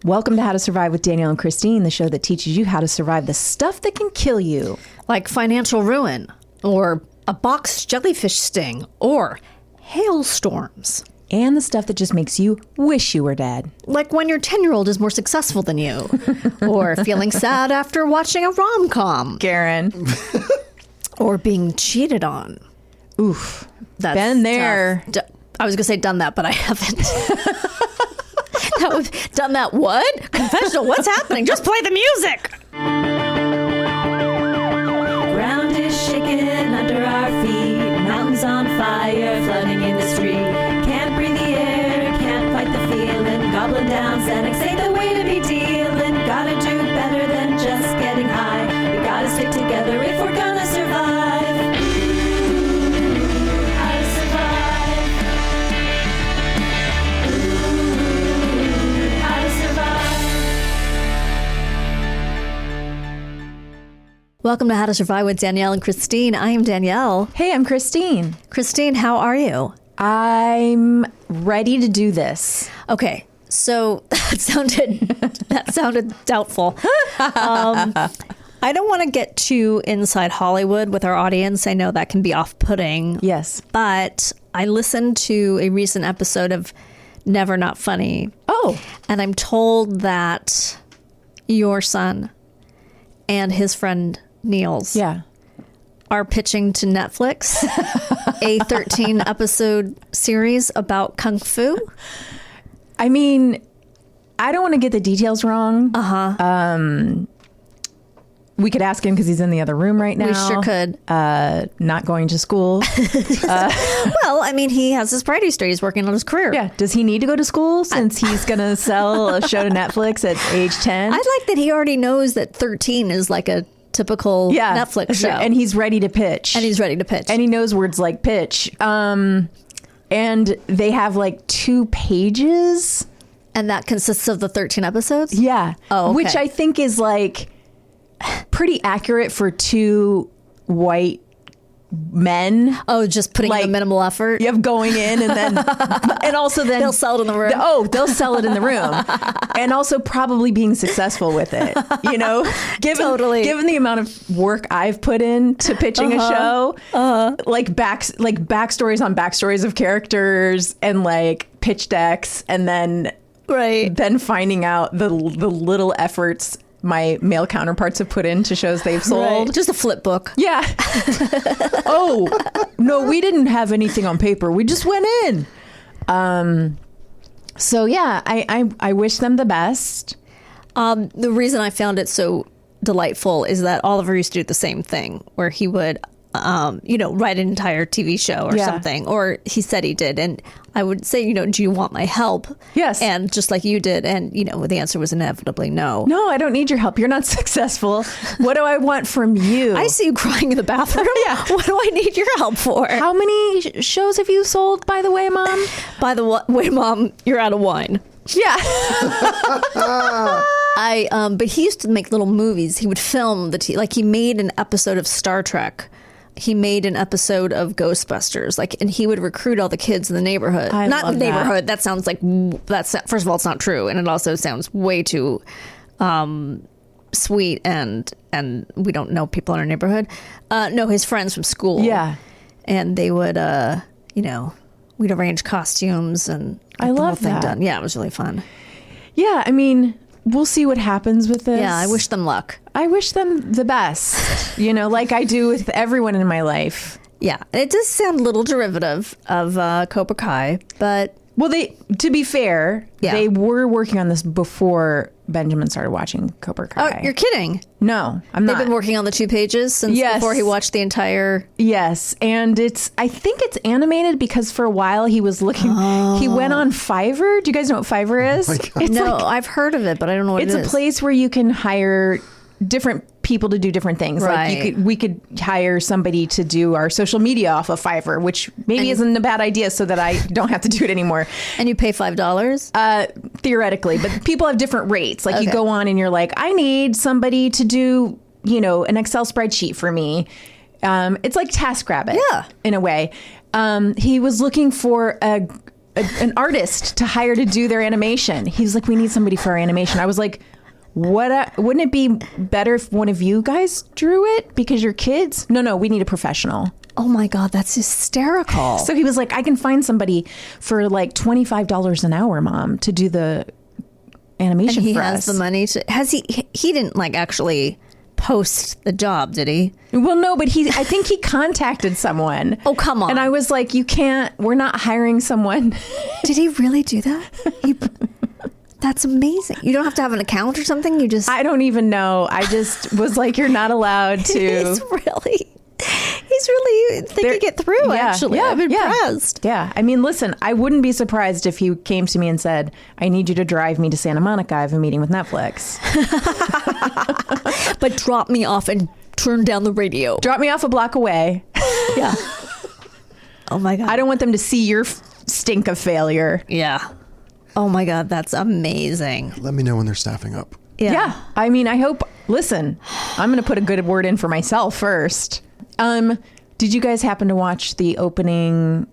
Welcome to How to Survive with Danielle and Kristine, the show that teaches you how to survive the stuff that can kill you. Like financial ruin, or a box jellyfish sting, or hailstorms. And the stuff that just makes you wish you were dead. Like when your 10-year-old is more successful than you. Or feeling sad after watching a rom-com. Karen. Or being cheated on. Oof. That's been there. I was going to say done that, but I haven't. Done that what? Confessional, what's happening? Just play the music. Ground is shaking under our feet. Mountains on fire, flooding in the street. Can't breathe the air, can't fight the feeling. Gobbling down Xanax ain't the way to be dealing. Gotta do better than just getting high. We gotta stick together if we're gonna survive. How to survive. How to survive. Welcome to How to Survive with Danielle and Kristine. I am Danielle. Hey, I'm Kristine. Kristine, how are you? I'm ready to do this. Okay, so that sounded doubtful. I don't want to get too inside Hollywood with our audience. I know that can be off-putting. Yes. But I listened to a recent episode of Never Not Funny. Oh. And I'm told that your son and his friend Niels are pitching to Netflix a 13-episode series about Kung Fu. I mean, I don't want to get the details wrong. We could ask him because he's in the other room right now. We sure could. Not going to school. Well, I mean, he has his Friday straight. He's working on his career. Yeah. Does he need to go to school since he's going to sell a show to Netflix at age 10? I like that he already knows that 13 is like a typical Netflix show. And he's ready to pitch. And he's ready to pitch. And he knows words like pitch. And they have like 2 pages. And that consists of the 13 episodes? Yeah. Oh, okay. Which I think is like pretty accurate for 2 white men. Oh, just putting in the minimal effort? You have going in and then, and also then. They'll sell it in the room. They'll sell it in the room. And also probably being successful with it. You know, given the amount of work I've put in to pitching a show, like backstories on backstories of characters and like pitch decks, and then finding out the little efforts my male counterparts have put into shows they've sold. Right. Just a flip book. Yeah. Oh, no, we didn't have anything on paper. We just went in. So yeah, I wish them the best. The reason I found it so delightful is that Oliver used to do the same thing where he would, write an entire TV show or something, or he said he did. And I would say, do you want my help? Yes. And just like you did. And, the answer was inevitably no. No, I don't need your help. You're not successful. What do I want from you? I see you crying in the bathroom. Yeah. What do I need your help for? How many shows have you sold, by the way, Mom? By the way, Mom, you're out of wine. Yeah. But he used to make little movies. He would film like he made an episode of Star Trek. He made an episode of Ghostbusters, and he would recruit all the kids in the neighborhood. Not the neighborhood. That sounds like first of all, it's not true, and it also sounds way too sweet. And we don't know people in our neighborhood. No, his friends from school. Yeah, and they would, we'd arrange costumes and I love the whole thing that. done. Yeah, it was really fun. Yeah, I mean, we'll see what happens with this. Yeah, I wish them luck. I wish them the best, like I do with everyone in my life. Yeah, and it does sound a little derivative of Cobra Kai, but... Well, to be fair, they were working on this before Benjamin started watching Cobra Kai. Oh, you're kidding. No, I'm not. They've been working on the 2 pages since before he watched the entire... Yes, and I think it's animated because for a while he was looking... He went on Fiverr. Do you guys know what Fiverr is? No, I've heard of it, but I don't know what it is. It's a place where you can hire different people to do different things. Right. Like we could hire somebody to do our social media off of Fiverr, which maybe isn't a bad idea so that I don't have to do it anymore. And you pay $5? Theoretically, but people have different rates. Like you go on and you're like, I need somebody to do, an Excel spreadsheet for me. It's like TaskRabbit in a way. He was looking for an artist to hire to do their animation. He was like, we need somebody for our animation. I was like, wouldn't it be better if one of you guys drew it because you're kids? No, we need a professional. Oh my God, that's hysterical. So he was like, I can find somebody for like $25 an hour, Mom, to do the animation and for us. He has the money to, he didn't like actually post the job, did he? Well, no, but I think he contacted someone. Oh, come on. And I was like, we're not hiring someone. Did he really do that? That's amazing. You don't have to have an account or something? I don't even know. I just was like, you're not allowed to. He's really thinking it through, actually. I'm impressed. Yeah. I mean, listen, I wouldn't be surprised if he came to me and said, I need you to drive me to Santa Monica. I have a meeting with Netflix. But drop me off and turn down the radio. Drop me off a block away. Yeah. Oh, my God. I don't want them to see your stink of failure. Yeah. Oh, my God. That's amazing. Let me know when they're staffing up. Yeah. I mean, I hope, listen, I'm going to put a good word in for myself first. Did you guys happen to watch the opening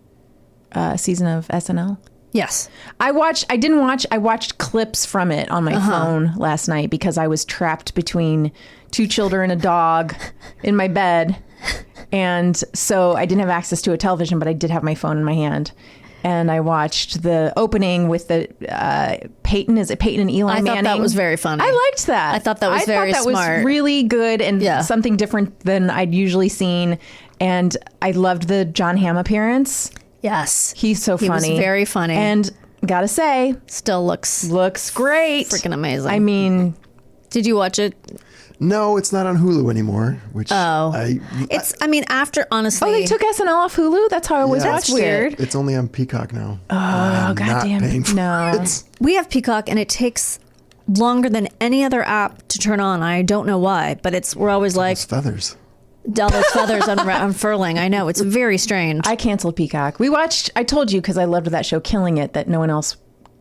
season of SNL? Yes. I watched clips from it on my phone last night because I was trapped between 2 children and a dog in my bed. And so I didn't have access to a television, but I did have my phone in my hand. And I watched the opening with the Peyton. Is it Peyton and Eli Manning? I thought that was very funny. I liked that. I thought that was very smart. Was really good and something different than I'd usually seen. And I loved the John Hamm appearance. Yes. He's so funny. He was very funny. And gotta say, still looks great. Freaking amazing. I mean, did you watch it? No, it's not on Hulu anymore. Which after honestly. Oh, they took SNL off Hulu. That's how I always watched weird. It's only on Peacock now. Oh, goddamn! No, we have Peacock, and it takes longer than any other app to turn on. I don't know why, but we're always like feathers. All those feathers unfurling. I know, it's very strange. I canceled Peacock. I told you because I loved that show, Killing It, that no one else.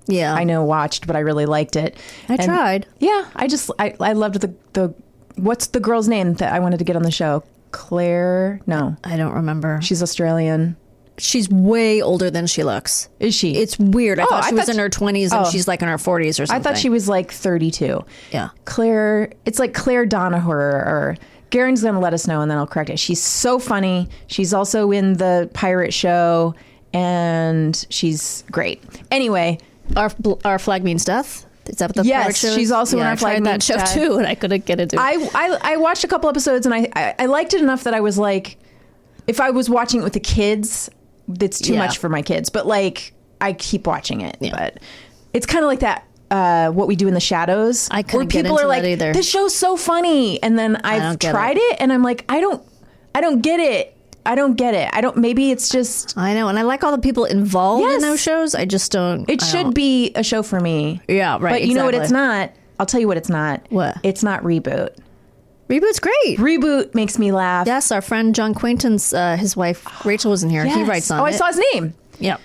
Yeah, I know watched, but I really liked it. I tried. Yeah, I loved the. What's the girl's name that I wanted to get on the show? Claire? No. I don't remember. She's Australian. She's way older than she looks. Is she? It's weird. I thought she was in her 20s and she's like in her 40s or something. I thought she was like 32. Yeah. Claire, it's like Claire Donaher or Garen's going to let us know and then I'll correct it. She's so funny. She's also in the pirate show and she's great. Anyway. Our Flag Means Death? Is that what the pirate show is? She's also in our Flag Means Death. I tried that show too and I couldn't get into it. I watched a couple episodes and I liked it enough that I was like, if I was watching it with the kids, it's too much for my kids. But like, I keep watching it. Yeah. But it's kind of like that. What We Do in the Shadows. I couldn't get into that either. This show's so funny, and then I've tried it, and I'm like, I don't get it. Maybe it's just. I know, and I like all the people involved in those shows. I just don't. It should be a show for me. Yeah, right. But you know what? It's not. I'll tell you what it's not. What? It's not Reboot. Reboot's great. Reboot makes me laugh. Yes, our friend John Quainton's his wife Rachel was in here. Yes. He writes on it. I saw his name. Yeah.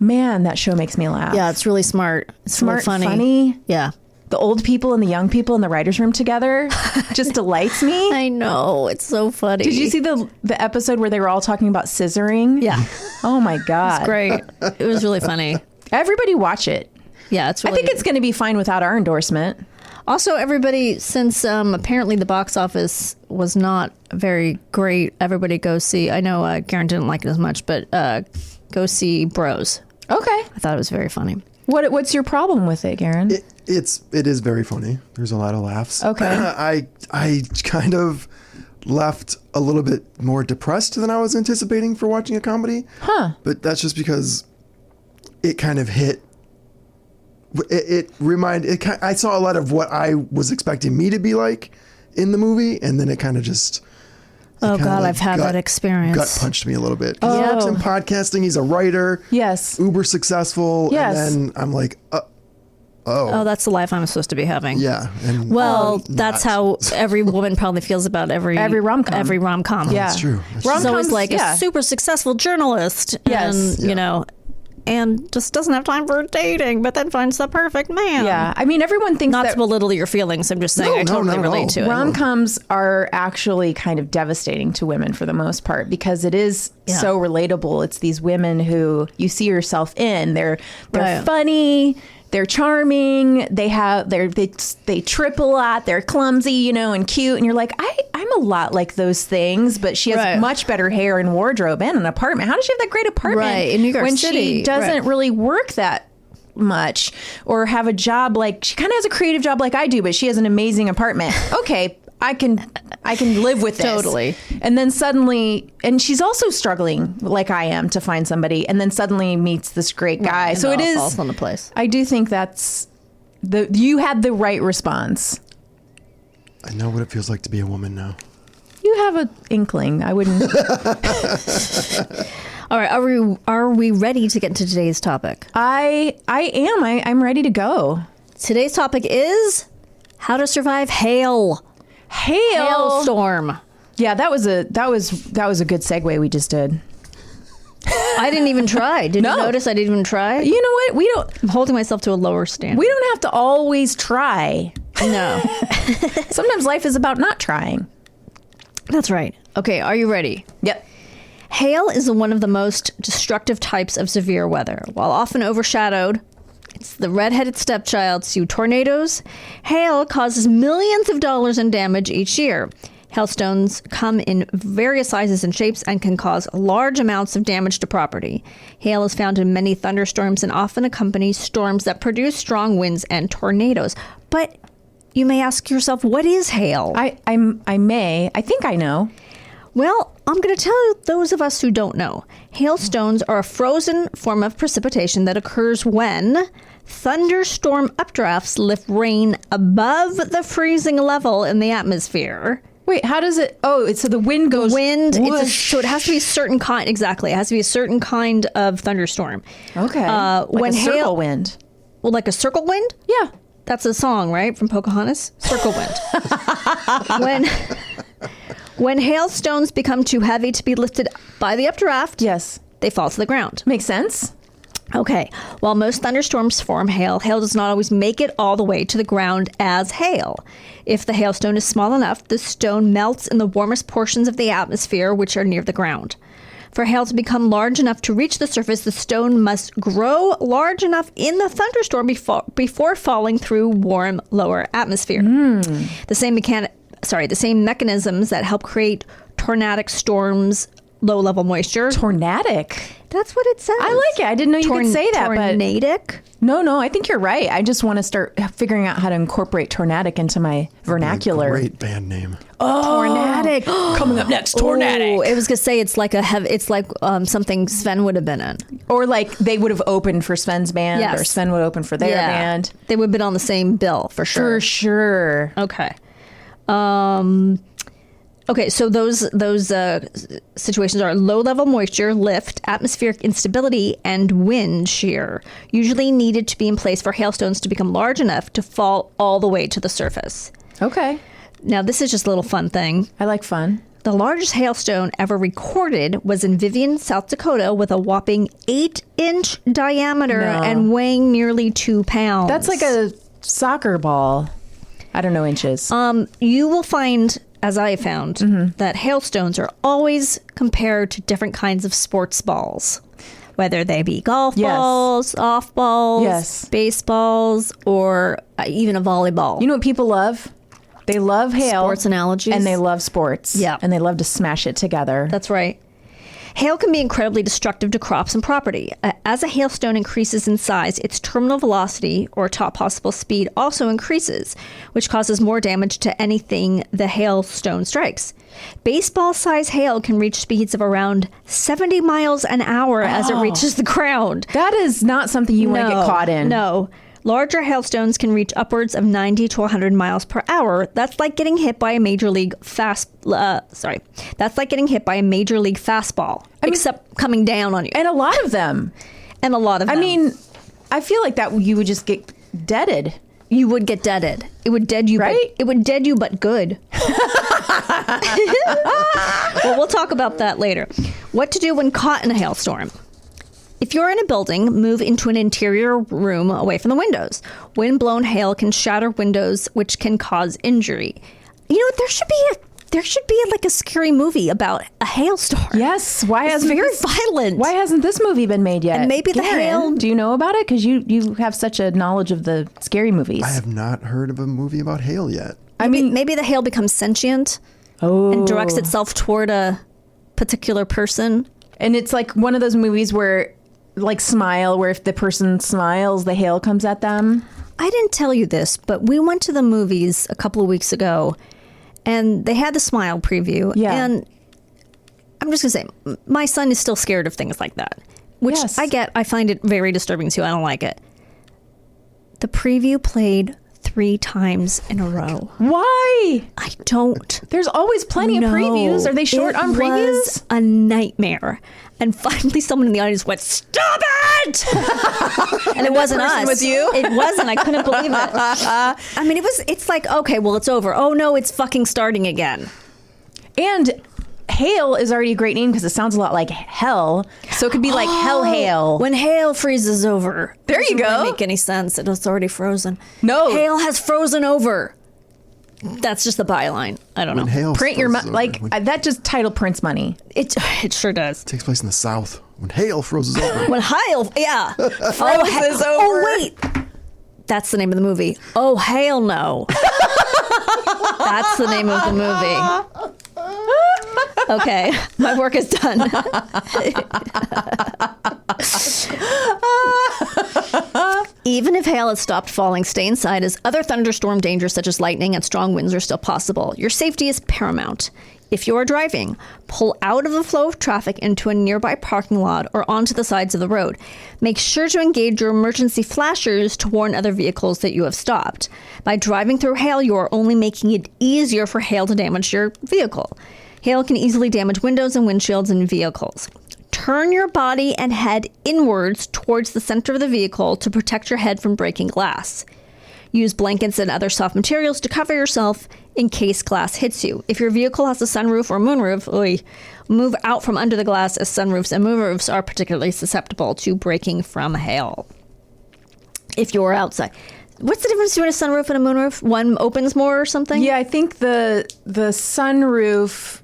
Man, that show makes me laugh. Yeah, it's really smart. It's smart, really funny. Yeah. The old people and the young people in the writer's room together just delights me. I know. It's so funny. Did you see the episode where they were all talking about scissoring? Yeah. Oh my God. It's great. It was really funny. Everybody watch it. Yeah, it's really. I think it's going to be fine without our endorsement. Also, everybody, since apparently the box office was not very great, everybody go see. I know Garen didn't like it as much, but go see Bros. Okay. I thought it was very funny. What's your problem with it, Garen? It is very funny. There's a lot of laughs. Okay. I kind of left a little bit more depressed than I was anticipating for watching a comedy. Huh. But that's just because it kind of hit. I saw a lot of what I was expecting me to be like in the movie, and then it kind of just. Oh God, I've had that experience. Gut punched me a little bit. Oh. He works in podcasting. He's a writer. Yes. Uber successful. Yes. And then I'm like, oh, that's the life I'm supposed to be having. Yeah. And that's how every woman probably feels about every rom-com. Every rom-com. Yeah. That's true. She's always like a super successful journalist. Yes. And, you know, and just doesn't have time for dating, but then finds the perfect man. Yeah. I mean, everyone thinks Not that to belittle your feelings. I'm just saying I totally relate to it. rom-coms are actually kind of devastating to women for the most part because it is so relatable. It's these women who you see yourself in. They're funny. They're charming. They trip a lot. They're clumsy, and cute. And you're like, I'm a lot like those things, but she has much better hair and wardrobe and an apartment. How does she have that great apartment? Right, in New York when City. She doesn't really work that much or have a job like she kind of has a creative job like I do, but she has an amazing apartment. Okay, I can live with this. Totally. And then suddenly, and she's also struggling like I am to find somebody, and then suddenly meets this great guy. And so it is falls on the place. I do think you had the right response. I know what it feels like to be a woman now. You have an inkling. I wouldn't. All right, are we ready to get into today's topic? I am. I'm ready to go. Today's topic is how to survive hail. Hailstorm. Yeah, that was a good segue we just did. I didn't even try. Did you notice I didn't even try? You know what? I'm holding myself to a lower standard. We don't have to always try. No. Sometimes life is about not trying. That's right. Okay, are you ready? Yep. Hail is one of the most destructive types of severe weather. While often overshadowed, it's the redheaded stepchild to tornadoes. Hail causes millions of dollars in damage each year. Hailstones come in various sizes and shapes and can cause large amounts of damage to property. Hail is found in many thunderstorms and often accompanies storms that produce strong winds and tornadoes. But you may ask yourself, what is hail? I think I know. Well, I'm going to tell those of us who don't know. Hailstones are a frozen form of precipitation that occurs when thunderstorm updrafts lift rain above the freezing level in the atmosphere. Wait, how does it? Oh, so the wind goes. So it has to be a certain kind. Exactly, it has to be a certain kind of thunderstorm. Okay, when a circle wind. Well, like a circle wind. Yeah, that's a song, right, from Pocahontas. Circle wind. When hailstones become too heavy to be lifted by the updraft, yes, they fall to the ground. Makes sense. Okay. While most thunderstorms form hail does not always make it all the way to the ground as hail. If the hailstone is small enough, the stone melts in the warmest portions of the atmosphere, which are near the ground. For hail to become large enough to reach the surface, the stone must grow large enough in the thunderstorm before falling through warm lower atmosphere. The same mechanisms that help create tornadic storms, low-level moisture. Tornadic? That's what it says. I like it. I didn't know you could say that. Tornadic? No, I think you're right. I just want to start figuring out how to incorporate tornadic into my vernacular. Great band name. Oh, Tornadic. Coming up next, Tornadic. Oh, I was going to say it's like something Sven would have been in. Or like they would have opened for Sven's band, or Sven would open for their band. They would have been on the same bill, for sure. For sure. Okay. Okay, so those situations are low-level moisture, lift, atmospheric instability, and wind shear, usually needed to be in place for hailstones to become large enough to fall all the way to the surface. Okay. Now, this is just a little fun thing. I like fun. The largest hailstone ever recorded was in Vivian, South Dakota, with a whopping 8-inch diameter and weighing nearly 2 pounds. That's like a soccer ball. I don't know inches. You will find, as I found, that hailstones are always compared to different kinds of sports balls, whether they be golf balls, softballs, baseballs, or even a volleyball. You know what people love? They love hail. Sports analogies. And they love sports. Yeah. And they love to smash it together. That's right. Hail can be incredibly destructive to crops and property. As a hailstone increases in size, its terminal velocity, or top possible speed, also increases, which causes more damage to anything the hailstone strikes. Baseball-sized hail can reach speeds of around 70 miles an hour as it reaches the ground. That is not something you want to get caught in. No. Larger hailstones can reach upwards of 90 to 100 miles per hour. That's like getting hit by a major league That's like getting hit by a major league fastball, except coming down on you. And a lot of them. I mean, I feel like that you would just get deaded. You would get deaded. It would dead you, right? It would dead you, but good. Well, we'll talk about that later. What to do when caught in a hailstorm? If you're in a building, move into an interior room away from the windows. Wind-blown hail can shatter windows, which can cause injury. You know, there should be like a scary movie about a hailstorm. Yes. It's very violent. Why hasn't this movie been made yet? And maybe the hail. Do you know about it? Because you have such a knowledge of the scary movies. I have not heard of a movie about hail yet. Maybe the hail becomes sentient and directs itself toward a particular person. And it's like one of those movies where, like Smile, where if the person smiles, the hail comes at them. I didn't tell you this, but we went to the movies a couple of weeks ago, and they had the Smile preview. Yeah. And I'm just going to say, my son is still scared of things like that, which Yes. I get. I find it very disturbing, too. I don't like it. The preview played 3 times in a row. Why? I don't. There's always plenty of previews. Are they short on previews? It was a nightmare. And finally someone in the audience went, "Stop it!" And it wasn't us. With you? It wasn't. I couldn't believe it. I mean, it's like, okay, well, it's over. Oh no, it's fucking starting again. And hail is already a great name because it sounds a lot like hell. So it could be like hell hail. When hail freezes over. There you Doesn't go. really make any sense. It's already frozen. No. Hail has frozen over. That's just the byline. I don't know. Hail Print your frozen over. like that just title prints money. It sure does. Takes place in the South. When hail freezes over. When hail, yeah. Froze over. Oh, wait. That's the name of the movie. Oh, hell no. That's the name of the movie. Okay, my work is done. Even if hail has stopped falling, stay inside as other thunderstorm dangers such as lightning and strong winds are still possible. Your safety is paramount. If you are driving, pull out of the flow of traffic into a nearby parking lot or onto the sides of the road. Make sure to engage your emergency flashers to warn other vehicles that you have stopped. By driving through hail, you are only making it easier for hail to damage your vehicle. Hail can easily damage windows and windshields in vehicles. Turn your body and head inwards towards the center of the vehicle to protect your head from breaking glass. Use blankets and other soft materials to cover yourself in case glass hits you. If your vehicle has a sunroof or moonroof, move out from under the glass as sunroofs and moonroofs are particularly susceptible to breaking from hail. If you're outside. What's the difference between a sunroof and a moonroof? One opens more or something? Yeah, I think the sunroof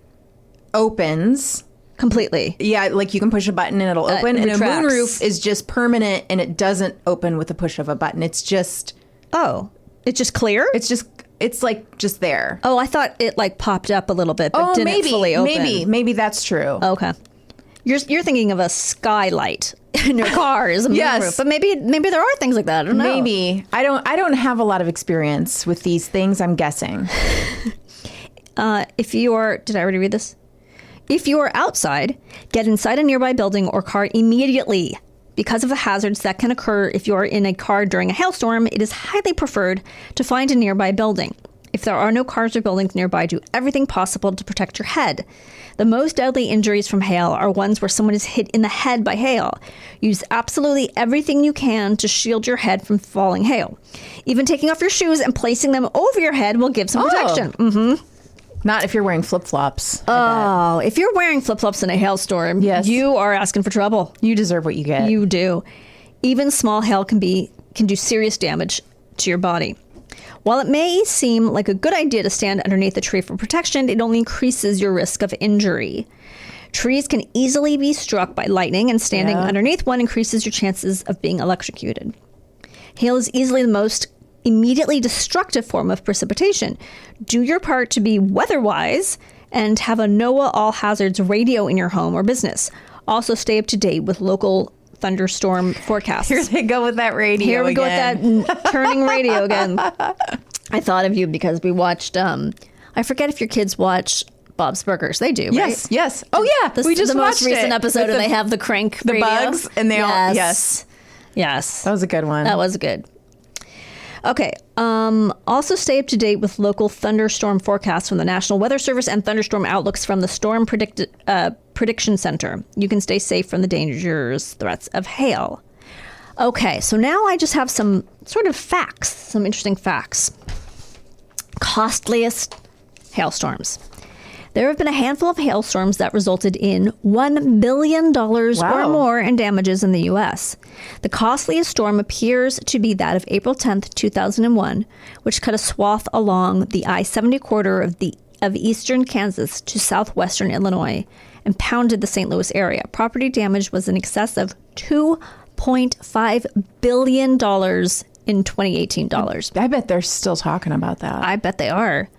opens completely. Yeah, like you can push a button and it'll open. And a retracts. moonroof is just permanent and it doesn't open with the push of a button. It's just it's just clear? It's like just there. Oh, I thought it like popped up a little bit, but didn't fully open. Maybe that's true. Okay. You're thinking of a skylight in your car as a moonroof, Yes. but maybe there are things like that. I don't know. Maybe. I don't have a lot of experience with these things, I'm guessing. Did I already read this? If you are outside, get inside a nearby building or car immediately. Because of the hazards that can occur if you are in a car during a hailstorm, it is highly preferred to find a nearby building. If there are no cars or buildings nearby, do everything possible to protect your head. The most deadly injuries from hail are ones where someone is hit in the head by hail. Use absolutely everything you can to shield your head from falling hail. Even taking off your shoes and placing them over your head will give some protection. Mm-hmm. Not if you're wearing flip-flops. Oh, if you're wearing flip-flops in a hailstorm, yes, you are asking for trouble. You deserve what you get. You do. Even small hail can do serious damage to your body. While it may seem like a good idea to stand underneath a tree for protection, it only increases your risk of injury. Trees can easily be struck by lightning, and standing underneath one increases your chances of being electrocuted. Hail is easily the most immediately destructive form of precipitation. Do your part to be weather-wise and have a NOAA all hazards radio in your home or business. Also stay up to date with local thunderstorm forecasts. Here they go with that radio Here we again. go with that turning radio again. I thought of you because we watched, I forget if your kids watch Bob's Burgers. They do, right? Yes, yes. Oh, yeah. We just the most watched recent it episode, with and they have the crank the radio. bugs, and they all, Yes. That was a good one. That was good. Okay. Also stay up to date with local thunderstorm forecasts from the National Weather Service and thunderstorm outlooks from the Storm Prediction Center. You can stay safe from the dangerous threats of hail. Okay, so now I just have some sort of facts, some interesting facts. Costliest hailstorms. There have been a handful of hailstorms that resulted in $1 billion or more in damages in the U.S. The costliest storm appears to be that of April 10th, 2001, which cut a swath along the I-70 corridor of eastern Kansas to southwestern Illinois and pounded the St. Louis area. Property damage was in excess of $2.5 billion in 2018 dollars. I bet they're still talking about that. I bet they are.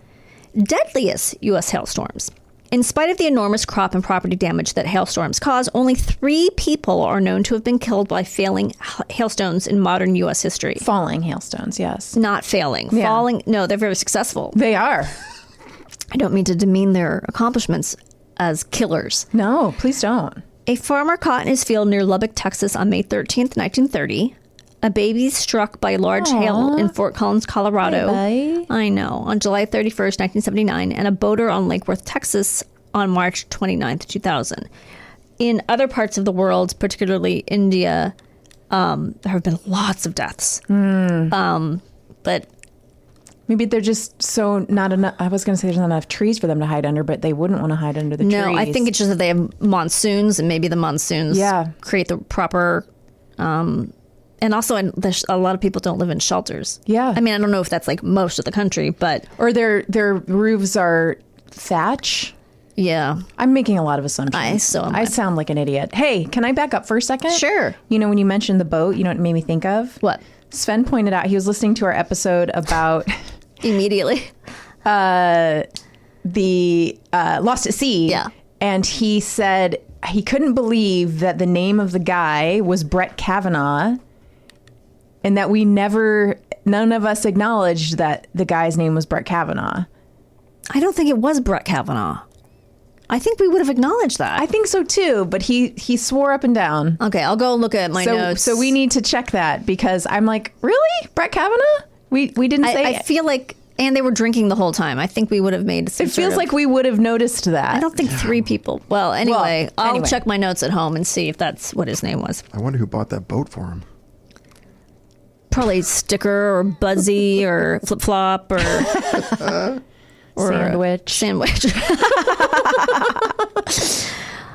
Deadliest U.S. hailstorms. In spite of the enormous crop and property damage that hailstorms cause, only 3 people are known to have been killed by failing hailstones in modern U.S. history. Falling hailstones, yes. Not failing. Yeah. Falling, no, they're very successful. They are. I don't mean to demean their accomplishments as killers. No, please don't. A farmer caught in his field near Lubbock, Texas on May 13th, 1930. A baby struck by large hail in Fort Collins, Colorado. Bye-bye. I know. On July 31st, 1979. And a boater on Lake Worth, Texas on March 29th, 2000. In other parts of the world, particularly India, there have been lots of deaths. But maybe they're just so not enough. I was going to say there's not enough trees for them to hide under, but they wouldn't want to hide under the trees. no, I think it's just that they have monsoons, and maybe the monsoons Yeah. create the proper... and also, there's a lot of people don't live in shelters. Yeah. I mean, I don't know if that's like most of the country, but Or their roofs are thatch. yeah. I'm making a lot of assumptions. I sound like an idiot. Hey, can I back up for a second? Sure. You know, when you mentioned the boat, you know what it made me think of? What? Sven pointed out, he was listening to our episode about Immediately. the Lost at Sea. Yeah. And he said he couldn't believe that the name of the guy was Brett Kavanaugh, and that none of us acknowledged that the guy's name was Brett Kavanaugh. I don't think it was Brett Kavanaugh. I think we would have acknowledged that. I think so too, but he swore up and down. Okay, I'll go look at my notes. So we need to check that, because I'm like, really? Brett Kavanaugh? We didn't say I it. feel like, and they were drinking the whole time. I think we would have made some It feels like we would have noticed that. I don't think 3 people. Well, anyway, I'll anyway. check my notes at home and see if that's what his name was. I wonder who bought that boat for him. Probably Sticker or Buzzy or Flip Flop or Sandwich. Sandwich.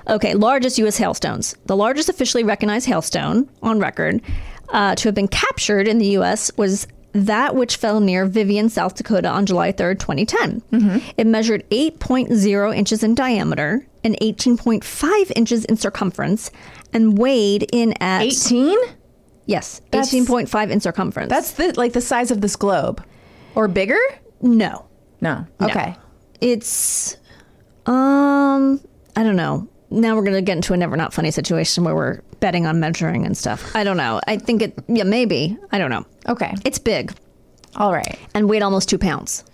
Okay, largest U.S. hailstones. The largest officially recognized hailstone on record to have been captured in the U.S. was that which fell near Vivian, South Dakota on July 3rd, 2010. It measured 8.0 inches in diameter and 18.5 inches in circumference and weighed in at... 18? Yes, That's- 18.5 in circumference. That's the size of this globe. Or bigger? No. No. Okay. It's, I don't know. Now we're going to get into a never not funny situation where we're betting on measuring and stuff. I don't know. I think maybe. I don't know. Okay. It's big All right. and weighed almost 2 pounds.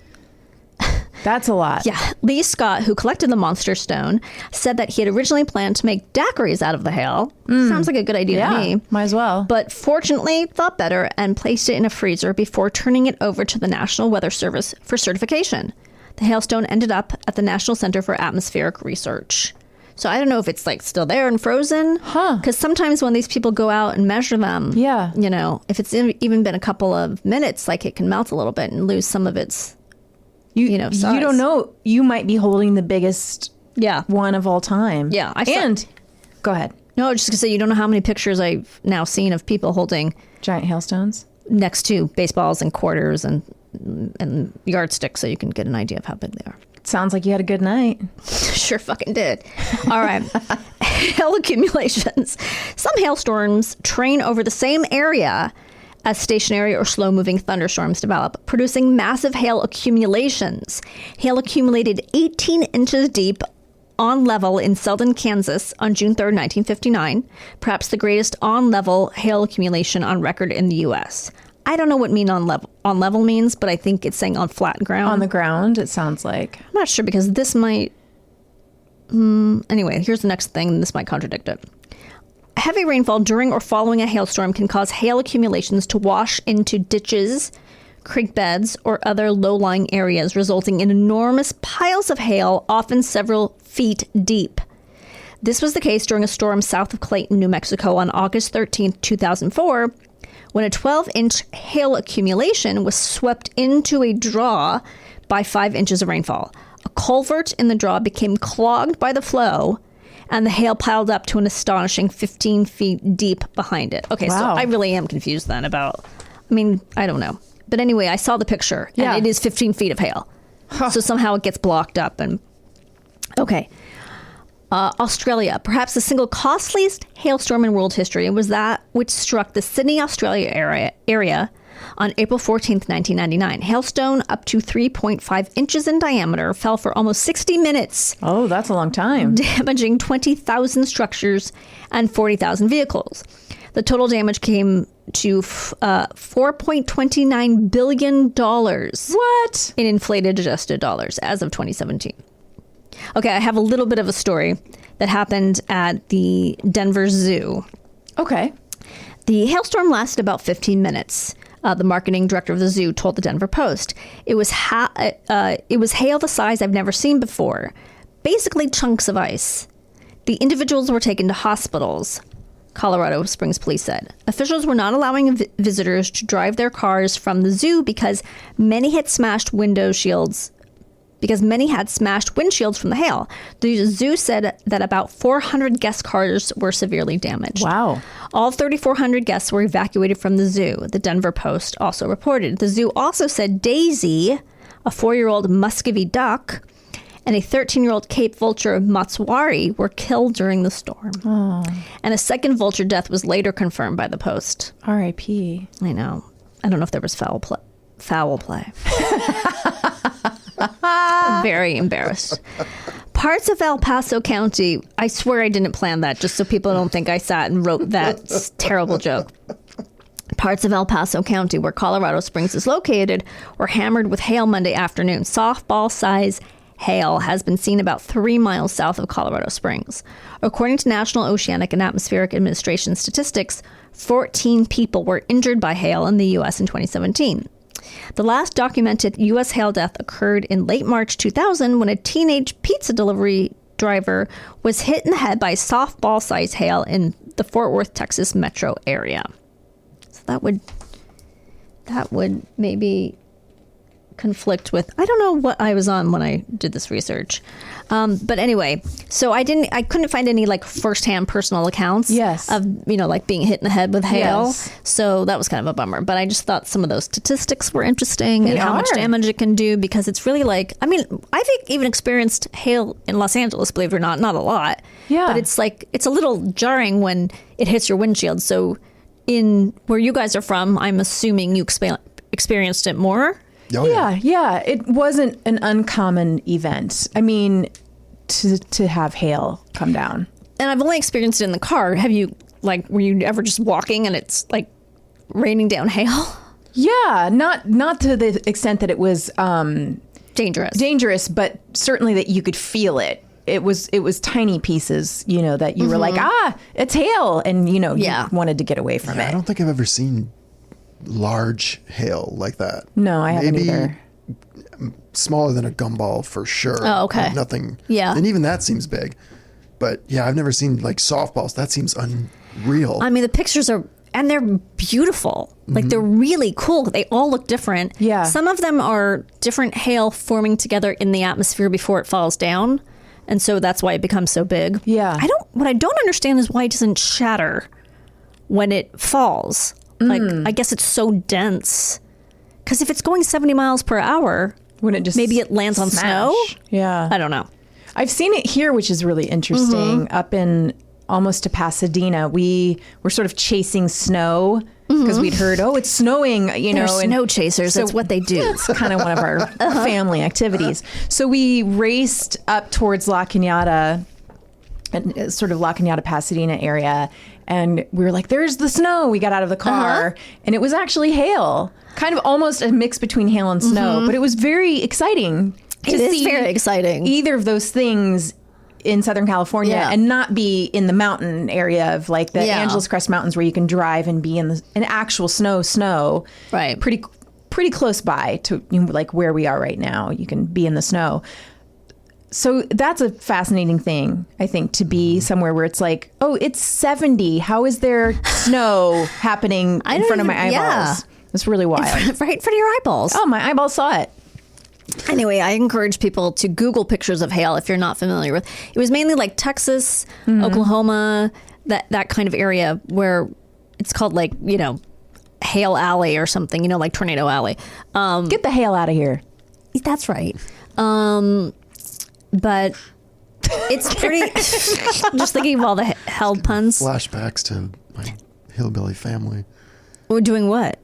That's a lot. Yeah. Lee Scott, who collected the monster stone, said that he had originally planned to make daiquiris out of the hail. Sounds like a good idea to me. Might as well. But fortunately thought better and placed it in a freezer before turning it over to the National Weather Service for certification. The hailstone ended up at the National Center for Atmospheric Research. So I don't know if it's like still there and frozen. Because sometimes when these people go out and measure them, Yeah. you know, if it's even been a couple of minutes, like it can melt a little bit and lose some of its, size. You don't know. You might be holding the biggest Yeah. one of all time. Yeah, Go ahead. No, I was just going to say, you don't know how many pictures I've now seen of people holding Giant hailstones. next to baseballs and quarters and yardsticks, so you can get an idea of how big they are. Sounds like you had a good night. Sure fucking did. All right. Hail accumulations. Some hailstorms train over the same area as stationary or slow-moving thunderstorms develop, producing massive hail accumulations. Hail accumulated 18 inches deep on level in Selden, Kansas on June 3rd, 1959, perhaps the greatest on-level hail accumulation on record in the U.S. I don't know what on level means, but I think it's saying on flat ground. On the ground, it sounds like. I'm not sure because this might... Anyway, here's the next thing. This might contradict it. Heavy rainfall during or following a hailstorm can cause hail accumulations to wash into ditches, creek beds, or other low-lying areas, resulting in enormous piles of hail, often several feet deep. This was the case during a storm south of Clayton, New Mexico on August 13th, 2004, when a 12-inch hail accumulation was swept into a draw by 5 inches of rainfall. A culvert in the draw became clogged by the flow, and the hail piled up to an astonishing 15 feet deep behind it. Okay, so I really am confused then about, I don't know. But anyway, I saw the picture, and it is 15 feet of hail. So somehow it gets blocked up. And okay. Australia, perhaps the single costliest hailstorm in world history, was that which struck the Sydney, Australia area on April 14th, 1999. Hailstone up to 3.5 inches in diameter fell for almost 60 minutes. Oh, that's a long time. Damaging 20,000 structures and 40,000 vehicles. The total damage came to $4.29 billion. What? In inflated adjusted dollars as of 2017. Okay, I have a little bit of a story that happened at the Denver Zoo. Okay. The hailstorm lasted about 15 minutes. The marketing director of the zoo told the Denver Post. It was hail the size I've never seen before. Basically chunks of ice. The individuals were taken to hospitals, Colorado Springs police said. Officials were not allowing visitors to drive their cars from the zoo because many had smashed windshields from the hail. The zoo said that about 400 guest cars were severely damaged. Wow. All 3,400 guests were evacuated from the zoo, the Denver Post also reported. The zoo also said Daisy, a 4-year-old Muscovy duck, and a 13-year-old Cape vulture Matswari were killed during the storm. Oh. And a second vulture death was later confirmed by the Post. R.I.P. I know. I don't know if there was foul play. Very embarrassed. Parts of El Paso County, I swear I didn't plan that, just so people don't think I sat and wrote that terrible joke. Parts of El Paso County, where Colorado Springs is located, were hammered with hail Monday afternoon. Softball-size hail has been seen about 3 miles south of Colorado Springs. According to National Oceanic and Atmospheric Administration statistics, 14 people were injured by hail in the U.S. in 2017. The last documented U.S. hail death occurred in late March 2000 when a teenage pizza delivery driver was hit in the head by softball-sized hail in the Fort Worth, Texas metro area. So that would maybe conflict with, I don't know what I was on when I did this research. But anyway, so I couldn't find any like firsthand personal accounts of, like being hit in the head with hail. Yes. So that was kind of a bummer. But I just thought some of those statistics were interesting and how much damage it can do, because it's really like, I've even experienced hail in Los Angeles, believe it or not a lot. Yeah. But it's like, it's a little jarring when it hits your windshield. So in where you guys are from, I'm assuming you experienced it more. Oh, yeah. It wasn't an uncommon event. To have hail come down. And I've only experienced it in the car. Have you, were you ever just walking and it's raining down hail? Yeah, not to the extent that it was dangerous, but certainly that you could feel it. It was tiny pieces, that you were like, it's hail, and you wanted to get away from it. I don't think I've ever seen large hail like that. No, I haven't either. Smaller than a gumball for sure. Oh, okay. Nothing. Yeah. And even that seems big. But yeah, I've never seen softballs. That seems unreal. The pictures are, and they're beautiful. They're really cool. They all look different. Yeah. Some of them are different hail forming together in the atmosphere before it falls down. And so that's why it becomes so big. Yeah. What I don't understand is why it doesn't shatter when it falls. I guess it's so dense. Because if it's going 70 miles per hour, wouldn't it just maybe it lands on snow? Yeah. I don't know. I've seen it here, which is really interesting. Up in almost to Pasadena, we were sort of chasing snow because we'd heard, it's snowing, They're snow chasers. That's what they do. It's kind of one of our family activities. So we raced up towards La Cañada, sort of La Cañada, Pasadena area. And we were like, there's the snow. We got out of the car and it was actually hail, kind of almost a mix between hail and snow, but it was very exciting to see very exciting. Either of those things in Southern California and not be in the mountain area of the Angeles Crest Mountains where you can drive and be in an actual snow, right? Pretty close by to where we are right now. You can be in the snow. So that's a fascinating thing, I think, to be somewhere where it's like, it's 70. How is there snow happening in front of my eyeballs? It's really wild. Right in front of your eyeballs. Oh, my eyeballs saw it. Anyway, I encourage people to Google pictures of hail if you're not familiar with. It was mainly like Texas, Oklahoma, that kind of area where it's called like, Hail Alley or something, like Tornado Alley. Get the hail out of here. That's right. But it's pretty. I'm just thinking of all the held puns. Flashbacks to my hillbilly family. We're doing what?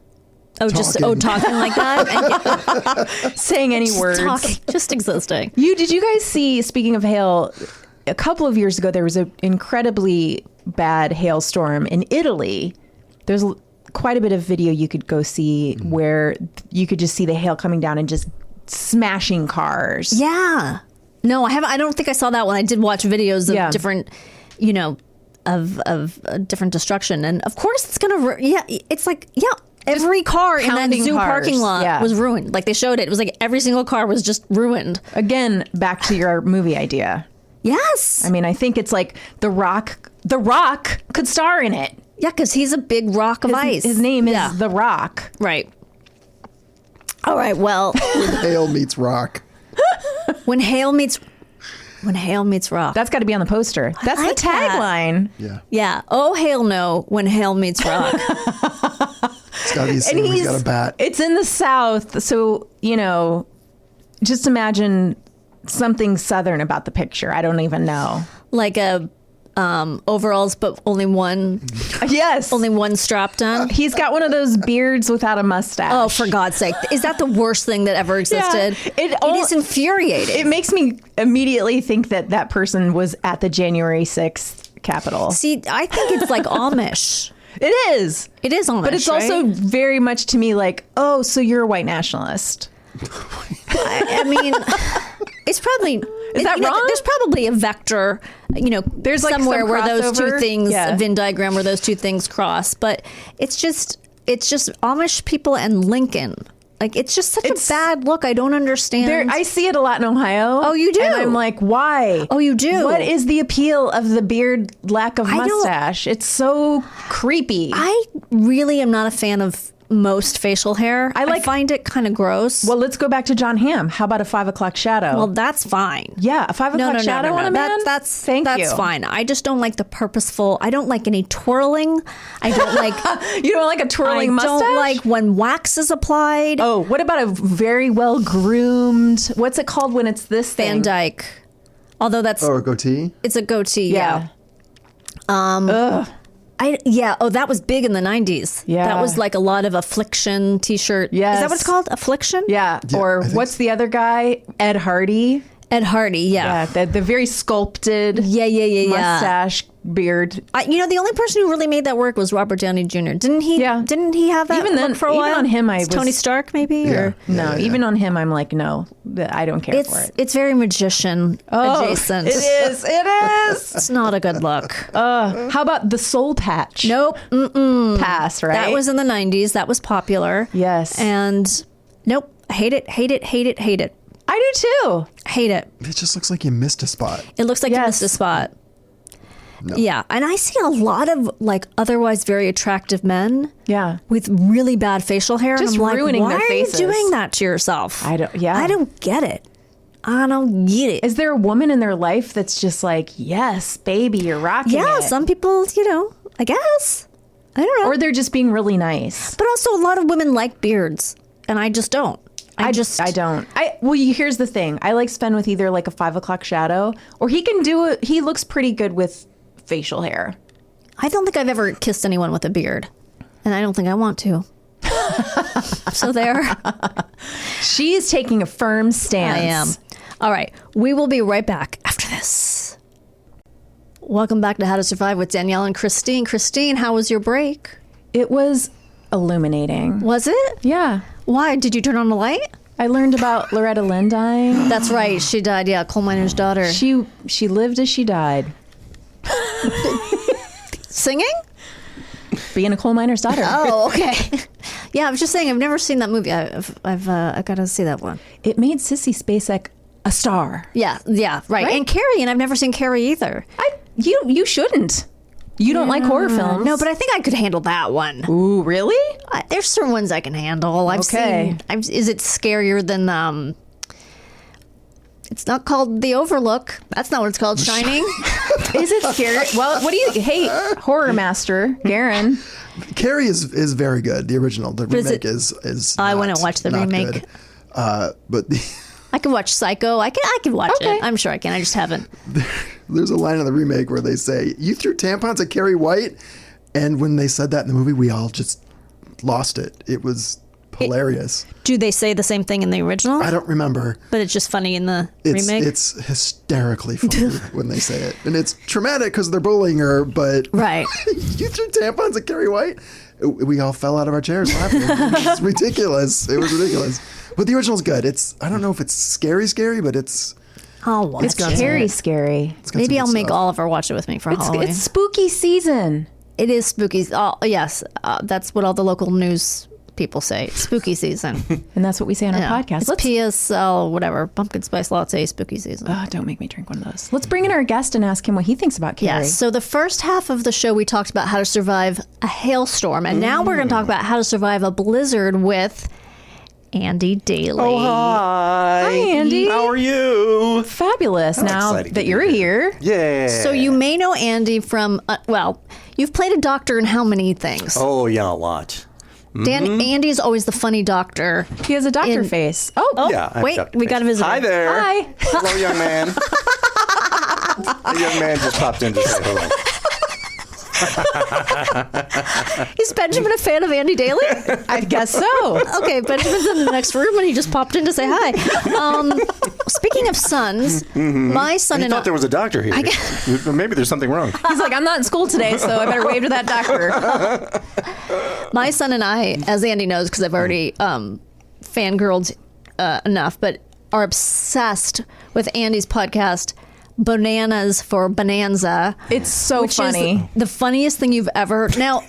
Oh, talking like that? Saying any words. Just existing. Did you guys see, speaking of hail, a couple of years ago, there was an incredibly bad hailstorm in Italy. There's quite a bit of video you could go see where you could just see the hail coming down and just smashing cars. Yeah. No, I haven't. I don't think I saw that one. I did watch videos of different, of different destruction. And of course it's going to, it's like, every car in that zoo parking lot was ruined. Like they showed it. It was like every single car was just ruined. Again, back to your movie idea. Yes. I mean, I think it's like The Rock could star in it. Yeah, because he's a big rock of ice. His name is The Rock. Right. All right, well. When hail meets rock. When hail meets rock. That's got to be on the poster. That's the tagline. Yeah. Yeah. Oh, hail no when hail meets rock. It's got to be a scene where he's got a bat. It's in the South, so, just imagine something Southern about the picture. I don't even know. Like a overalls, but only one. Yes. Only one strap done. He's got one of those beards without a mustache. Oh, for God's sake. Is that the worst thing that ever existed? Yeah, it is infuriating. It makes me immediately think that person was at the January 6th Capitol. See, I think it's like Amish. It is. It is Amish, but it's also very much to me like, oh, so you're a white nationalist. I mean, it's probably... Is that wrong? There's probably a vector, there's like somewhere where those two things, a Venn diagram where those two things cross. But it's just Amish people and Lincoln. Like, it's just such a bad look. I don't understand. I see it a lot in Ohio. Oh, you do? And I'm like, why? Oh, you do? What is the appeal of the beard, lack of mustache? It's so creepy. I really am not a fan of most facial hair. I find it kind of gross. Well, let's go back to John Hamm. How about a 5 o'clock shadow? Well, that's fine. Yeah, a 5 o'clock shadow on a man? That's That's fine. I just don't like the purposeful. I don't like any twirling. I don't like... You don't like a twirling mustache? I don't like when wax is applied. Oh, what about a very well groomed... What's it called when it's this Van thing? Dyke. Although that's... Oh, a goatee? It's a goatee, yeah. Ugh. That was big in the 90s. Yeah. That was like a lot of Affliction t-shirt. Yes. Is that what it's called? Affliction? Yeah. Or what's the other guy? Ed Hardy. Ed Hardy, yeah. Yeah, the very sculpted mustache, beard. The only person who really made that work was Robert Downey Jr. Didn't he? Yeah. Didn't he have that even then, look for a while? Even on him, Tony Stark, maybe? Even on him, I'm like, no, I don't care for it. It's very magician adjacent. It is. It's not a good look. How about the soul patch? Nope. Pass, right? That was in the 90s. That was popular. Yes. And nope. Hate it. I do too. Hate it. It just looks like you missed a spot. It looks like you missed a spot. No. Yeah. And I see a lot of like otherwise very attractive men with really bad facial hair. Just and I'm ruining like, their faces. Why are you doing that to yourself? I don't get it. I don't get it. Is there a woman in their life that's just like, yes, baby, you're rocking it? Yeah, some people, I guess. I don't know. Or they're just being really nice. But also a lot of women like beards, and I just don't. I don't. Here's the thing. I like Sven with either like a 5 o'clock shadow, or he can do it. He looks pretty good with facial hair. I don't think I've ever kissed anyone with a beard, and I don't think I want to. So there. She's taking a firm stance. I am. All right. We will be right back after this. Welcome back to How to Survive with Danielle and Kristine. Kristine, how was your break? It was illuminating. Was it? Yeah. Why? Did you turn on the light? I learned about Loretta Lynn dying. That's right. She died. Yeah, coal miner's daughter. She lived as she died. Singing? Being a coal miner's daughter. Oh, okay. Yeah, I was just saying, I've never seen that movie. I've got to see that one. It made Sissy Spacek a star. Yeah, right. And Carrie, and I've never seen Carrie either. You shouldn't. You don't like horror films? No, but I think I could handle that one. Ooh, really? There's certain ones I can handle. I've seen. Is it scarier than It's not called The Overlook. That's not what it's called. Shining. Is it scary? Well, what do you? Hey, horror master Garen. Carrie is very good. The original, the remake is. I wouldn't watch the remake. Good. But I can watch Psycho. I can watch it. I'm sure I can. I just haven't. There's a line in the remake where they say, "You threw tampons at Carrie White," and when they said that in the movie, we all just lost it. It was hilarious. Do they say the same thing in the original? I don't remember. But it's just funny in the remake? It's hysterically funny when they say it. And it's traumatic because they're bullying her, but... Right. You threw tampons at Carrie White? We all fell out of our chairs laughing. It was ridiculous. It was ridiculous. But the original's good. I don't know if it's scary, but it's... I'll watch It's scary. Maybe I'll make Oliver watch it with me for Halloween. It's spooky season. It is spooky. Oh, yes. That's what all the local news people say. Spooky season. And that's what we say on our podcast. It's PSL, whatever. Pumpkin spice latte, spooky season. Oh, don't make me drink one of those. Let's bring in our guest and ask him what he thinks about Carrie. Yes. So the first half of the show, we talked about how to survive a hailstorm. And now we're going to talk about how to survive a blizzard with Andy Daly. Oh, hi. Hi, Andy. How are you? Fabulous. Now excited to that be you're here. Yeah. So you may know Andy from, you've played a doctor in how many things? Oh, yeah, a lot. Andy's always the funny doctor. He has a doctor face. Oh, Yeah. I have Wait, Dr. we got a visitor. Hi there. Hi. Hello, young man. The young man just popped in to say hello. Is Benjamin a fan of Andy Daly? I guess so. Okay, Benjamin's in the next room and he just popped in to say hi. Speaking of sons, my son He and thought there was a doctor here. Maybe there's something wrong. He's like, I'm not in school today, so I better wave to that doctor. my son and I, as Andy knows, because I've already fangirled enough, but are obsessed with Andy's podcast, Bananas for Bonanza. It's so which funny. Is the funniest thing you've ever. Now,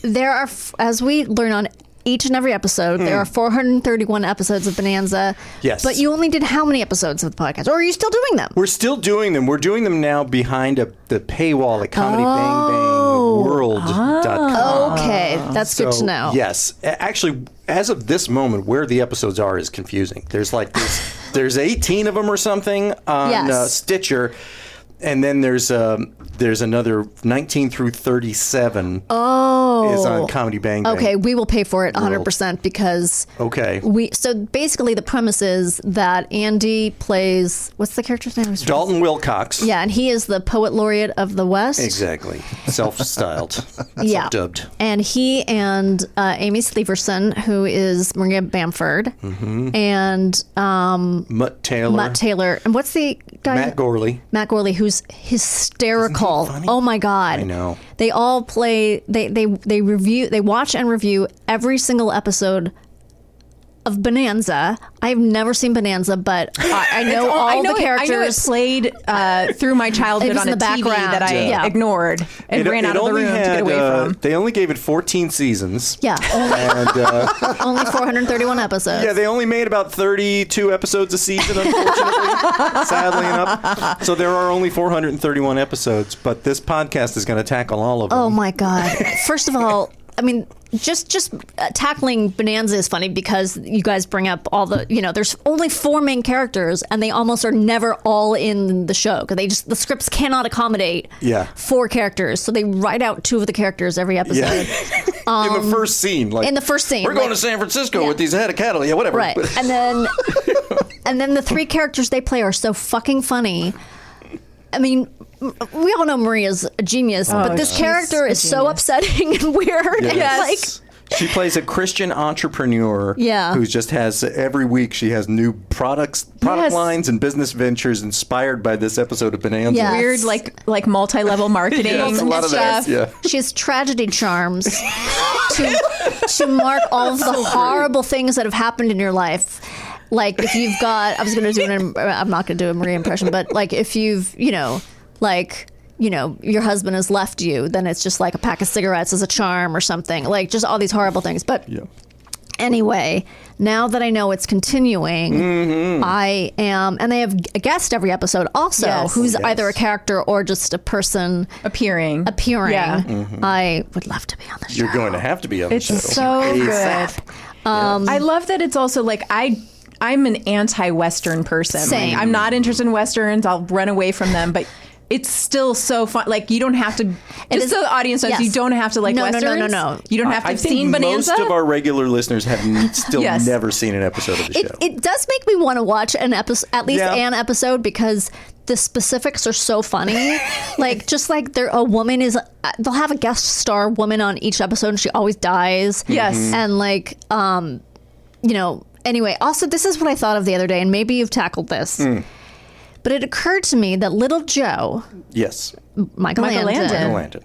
there are, as we learn on each and every episode, there are 431 episodes of Bonanza. Yes. But you only did how many episodes of the podcast? Or are you still doing them? We're still doing them. We're doing them now behind the paywall at ComedyBangBangWorld.com. Okay, that's good to know. Yes. Actually, as of this moment, where the episodes are is confusing. There's 18 of them or something on Stitcher. And then there's another 19 through 37 is on Comedy Bang Bang. Okay, we will pay for it 100% because so basically the premise is that Andy plays, what's the character's name? Dalton Wilcox. Yeah, and he is the poet laureate of the West. Exactly. Self-styled. Yeah. Self-dubbed. And he and Amy Sleeverson, who is Maria Bamford, and Mutt Taylor. And what's the guy? Matt Gorley, who's hysterical. Oh my God. I know. They all play, they watch and review every single episode of Bonanza. I've never seen Bonanza, but I know all the characters. I know it played through my childhood on a TV that I ignored and ran out of the room to get away from. They only gave it 14 seasons. Yeah. Only 431 episodes. Yeah, they only made about 32 episodes a season, unfortunately, sadly enough. So there are only 431 episodes, but this podcast is going to tackle all of them. Oh my God. First of all, I mean, just tackling Bonanza is funny because you guys bring up all the, there's only 4 main characters and they almost are never all in the show because the scripts cannot accommodate 4 characters. So they write out 2 of the characters every episode. Yeah. In the first scene. In the first scene. We're going to San Francisco with these head of cattle. Yeah, whatever. Right. And then the 3 characters they play are so fucking funny. I mean, we all know Maria's a genius, but this character is so upsetting and weird. Yes. She plays a Christian entrepreneur who just has, every week she has new product lines and business ventures inspired by this episode of Bonanza. Yes. Weird, like multi-level marketing. Yes, a lot of that. Yeah. She has tragedy charms to mark all of the horrible things that have happened in your life. Like if you've got, I'm not going to do a Maria impression, but like if you've, your husband has left you, then it's just like a pack of cigarettes as a charm or something. Like just all these horrible things. But anyway, now that I know it's continuing, I am, and they have a guest every episode also, who's either a character or just a person appearing. Yeah. I would love to be on the show. You're going to have to be on the show. It's so good. I love that it's also like I'm an anti-Western person. Same. Like, I'm not interested in Westerns. I'll run away from them, but it's still so fun. Like, you don't have to, just so the audience knows, you don't have to like Westerns. No. You don't have to have seen Bonanza. Most of our regular listeners have still never seen an episode of the show. It does make me want to watch an episode, at least an episode, because the specifics are so funny. Like, just like a woman is, they'll have a guest star woman on each episode and she always dies. Yes. And like, anyway, also this is what I thought of the other day, and maybe you've tackled this. But it occurred to me that Little Joe, yes, Michael Landon,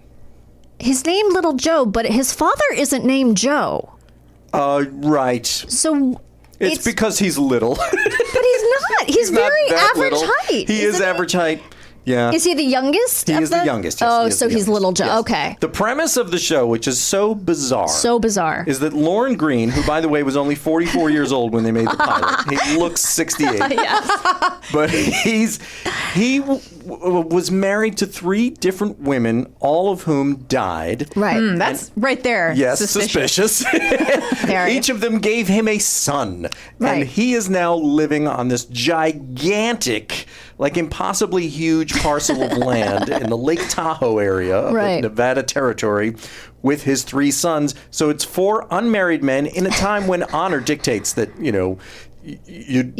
his name Little Joe, but his father isn't named Joe. Right. So it's because he's little. But he's not. He's very average height. He is average height. Yeah. Is he the youngest? He is the youngest. Yes, oh, so he's Little Joe. Yes. Okay. The premise of the show, which is so bizarre, is that Lauren Green, who by the way was only 44 years old when they made the pilot, he looks 68. Yes. But he was married to 3 different women, all of whom died. Right. That's right there. Yes, suspicious. Each of them gave him a son. Right. And he is now living on this gigantic, like impossibly huge parcel of land in the Lake Tahoe area of the Nevada territory with his 3 sons. So it's 4 unmarried men in a time when honor dictates that, you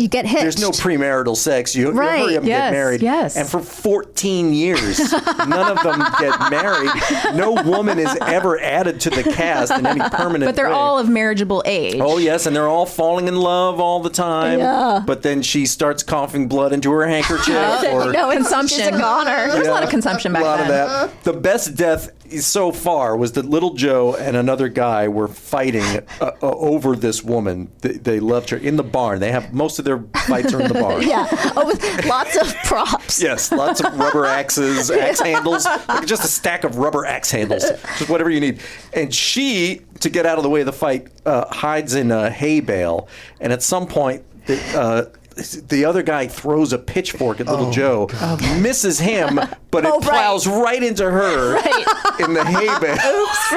get hitched. There's no premarital sex. You hurry up and get married. Yes. And for 14 years, none of them get married. No woman is ever added to the cast in any permanent But they're way. all of marriageable age. Oh, yes, and they're all falling in love all the time. Yeah. But then she starts coughing blood into her handkerchief. Or Consumption. She's a goner. There's a lot of consumption back a lot then. of that. The best death so far was that Little Joe and another guy were fighting over this woman. They loved her in the barn. They have most of their fights are in the barn. With lots of props. Yes, lots of rubber axes, axe handles, like just a stack of rubber axe handles, just whatever you need. And she, to get out of the way of the fight, hides in a hay bale. And at some point, the other guy throws a pitchfork at Little Joe, misses him, but it plows right into her in the hay bale. Oops.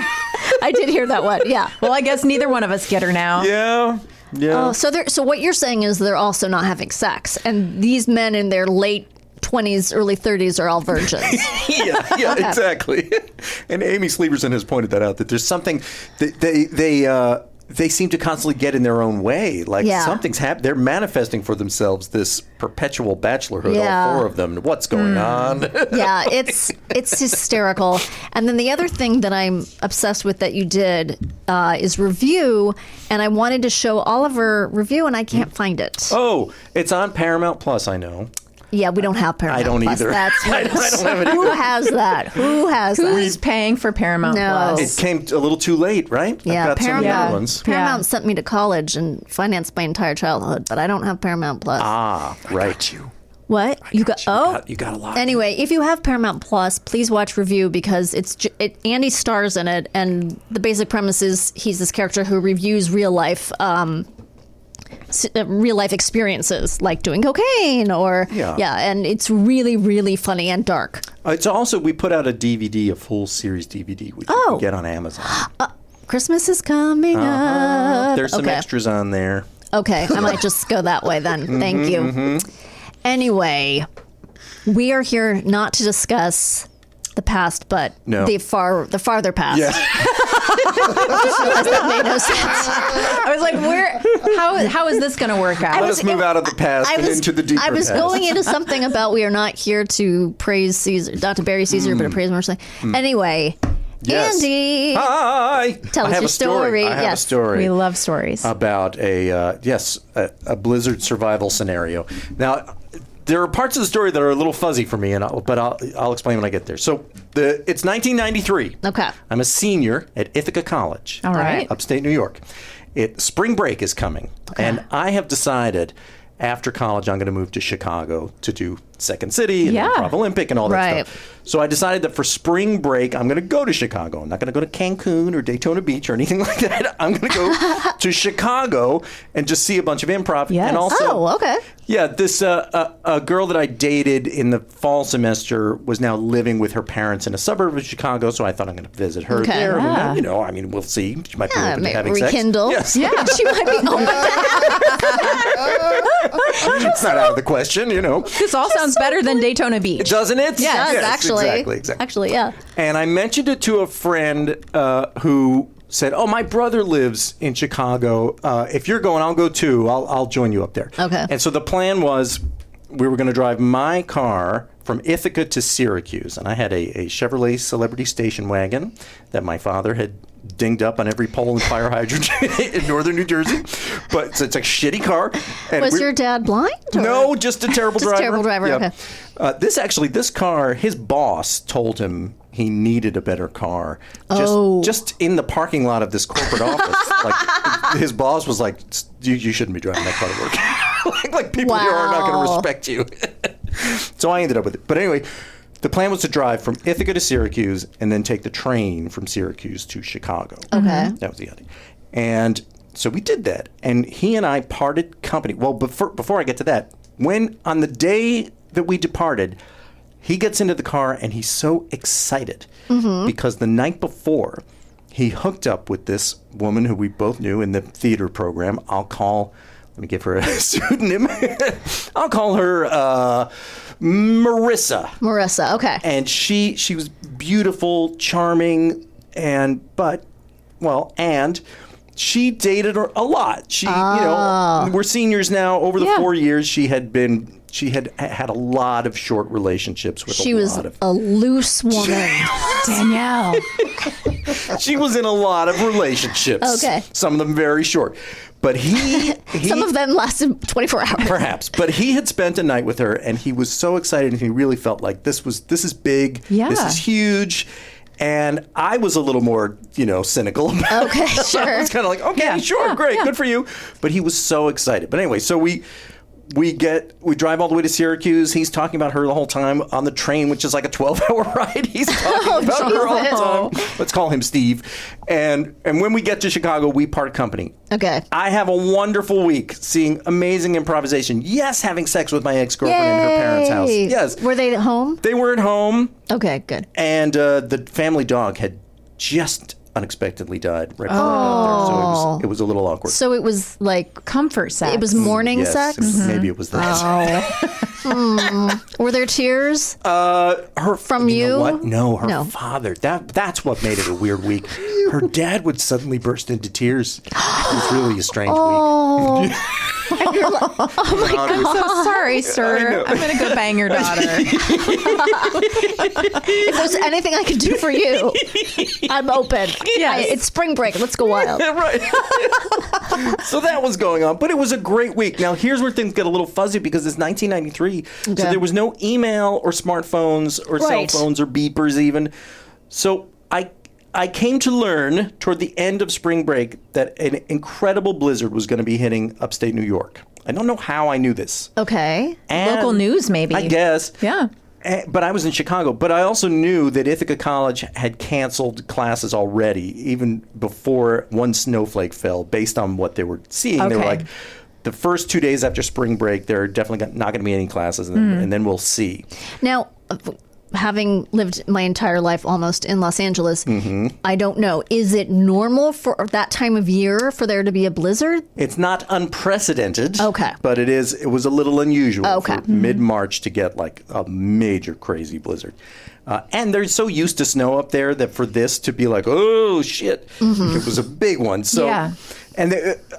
I did hear that one. Yeah. Well, I guess neither one of us get her now. Yeah. Oh, so what you're saying is they're also not having sex, and these men in their late 20s, early 30s are all virgins. Yeah, exactly. And Amy Sleeverson has pointed that out, that there's something that they seem to constantly get in their own way. Like something's happened. They're manifesting for themselves this perpetual bachelorhood, all 4 of them. What's going on? Yeah, it's hysterical. And then the other thing that I'm obsessed with that you did is review. And I wanted to show Oliver review, and I can't find it. Oh, it's on Paramount Plus, I know. Yeah, we don't have Paramount I don't Plus. either. That's I don't have it either. Who has that? Who's paying for Paramount Plus? It came a little too late, right? Yeah, I've got some of the other ones. Paramount sent me to college and financed my entire childhood, but I don't have Paramount Plus. Ah, right. What? You got you got a lot. Anyway, if you have Paramount Plus, please watch Review, because Andy stars in it, and the basic premise is he's this character who reviews real life experiences, like doing cocaine and it's really, really funny and dark. It's also, we put out a DVD, a full series DVD, which you can get on Amazon. Christmas is coming up. There's some extras on there. Okay, I might just go that way then. Thank you. Anyway, we are here not to discuss the past, but the farther past. Yeah. I just realized that made no sense. I was like, how is this going to work out? Let us move out of the past and into the deeper past. I was going into something about we are not here to praise Caesar, not to bury Caesar, but to praise mercy. Anyway, Andy. Hi. Tell us your story. I have a story. We love stories. About a blizzard survival scenario. Now, there are parts of the story that are a little fuzzy for me, but I'll explain when I get there. So it's 1993. Okay. I'm a senior at Ithaca College. All right. Upstate New York. Spring break is coming, and I have decided after college I'm going to move to Chicago to do Second City and the Improv Olympic and all that stuff. So I decided that for spring break I'm going to go to Chicago. I'm not going to go to Cancun or Daytona Beach or anything like that. I'm going to go to Chicago and just see a bunch of improv. Yes. And also, Yeah, this a girl that I dated in the fall semester was now living with her parents in a suburb of Chicago, so I thought I'm going to visit her there. Yeah. You know, I mean, we'll see. She might be open to having rekindle. sex. Yeah, She might be open It's not out of the question, you know. this all sounds better than Daytona Beach. Doesn't it? Yes, actually. Exactly. Actually, yeah. And I mentioned it to a friend who said, "Oh, my brother lives in Chicago. If you're going, I'll go too. I'll join you up there." Okay. And so the plan was we were going to drive my car from Ithaca to Syracuse, and I had a Chevrolet Celebrity station wagon that my father had dinged up on every pole and fire hydrant in northern New Jersey. But it's a shitty car. And Was your dad blind? Or? No, just a terrible driver. Terrible driver. Yeah. Okay. This car, his boss told him he needed a better car. Just in the parking lot of this corporate office. Like his boss was like, you shouldn't be driving that car to work. like people here are not going to respect you. So I ended up with it. But anyway, the plan was to drive from Ithaca to Syracuse and then take the train from Syracuse to Chicago. Okay. That was the idea. And so we did that. And he and I parted company. Well, before I get to that, on the day that we departed, he gets into the car and he's so excited because the night before he hooked up with this woman who we both knew in the theater program. Let me give her a pseudonym. I'll call her Marissa. Marissa, okay. And she was beautiful, charming, and she dated her a lot. She, we're seniors now. Over the 4 years, she had had a lot of short relationships with She was a loose woman. Danielle. She was in a lot of relationships. Okay. Some of them very short. But he some of them lasted 24 hours. Perhaps. But he had spent a night with her, and he was so excited, and he really felt like this is big. Yeah. This is huge. And I was a little more, cynical about it. Okay, sure. I was kind of like, okay, sure, great, good for you. But he was so excited. But anyway, so we drive all the way to Syracuse. He's talking about her the whole time on the train, which is like a 12-hour ride. He's talking about her all the time. Let's call him Steve. And when we get to Chicago, we part company. Okay. I have a wonderful week seeing amazing improvisation. Yes, having sex with my ex-girlfriend in her parents' house. Yes. Were they at home? They were at home. Okay, good. And the family dog had just unexpectedly died right before I got there. So it was a little awkward. So it was like comfort sex. It was morning sex? Maybe it was that. Were there tears? From you? Know what? No, her father. That's what made it a weird week. Her dad would suddenly burst into tears. It was really a strange week. And you're like, oh my God. I'm so sorry, sir. I'm going to go bang your daughter. If there's anything I can do for you, I'm open. Yes. It's spring break. Let's go wild. Right. So that was going on. But it was a great week. Now, here's where things get a little fuzzy because it's 1993. Okay. So there was no email or smartphones or cell phones or beepers even. So I came to learn toward the end of spring break that an incredible blizzard was going to be hitting upstate New York. I don't know how I knew this. Okay. And local news, maybe. I guess. Yeah. But I was in Chicago. But I also knew that Ithaca College had canceled classes already, even before one snowflake fell, based on what they were seeing. Okay. They were like, the first 2 days after spring break, there are definitely not going to be any classes, and then we'll see. Now, having lived my entire life almost in Los Angeles, I don't know. Is it normal for that time of year for there to be a blizzard? It's not unprecedented. Okay. But it was a little unusual for mid-March to get like a major crazy blizzard. And they're so used to snow up there that for this to be like, oh, shit, it was a big one. So, and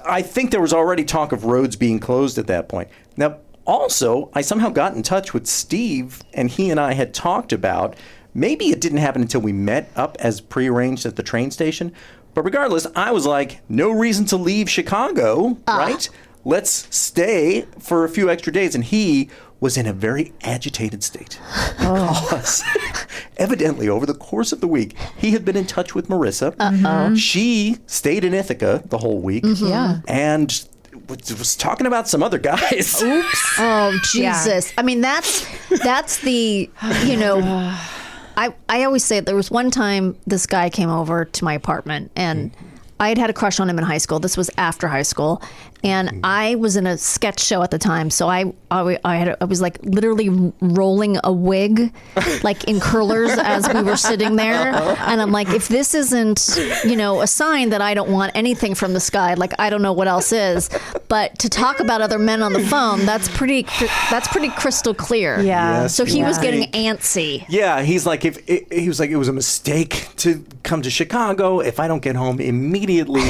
I think there was already talk of roads being closed at that point. Now, also, I somehow got in touch with Steve, and he and I had talked about, maybe it didn't happen until we met up as prearranged at the train station. But regardless, I was like, no reason to leave Chicago, right? Let's stay for a few extra days. And he was in a very agitated state. Because evidently, over the course of the week, he had been in touch with Marissa. She stayed in Ithaca the whole week. And was talking about some other guys. Oops. Oh, Jesus. Yeah. I mean, that's the, I always say there was one time this guy came over to my apartment and I had a crush on him in high school. This was after high school, and I was in a sketch show at the time. So I was like literally rolling a wig, like in curlers as we were sitting there. And I'm like, if this isn't, a sign that I don't want anything from this guy, like I don't know what else is. But to talk about other men on the phone, that's pretty crystal clear. Yeah. So he was getting antsy. Yeah, he's like, he was like, it was a mistake to come to Chicago. If I don't get home immediately,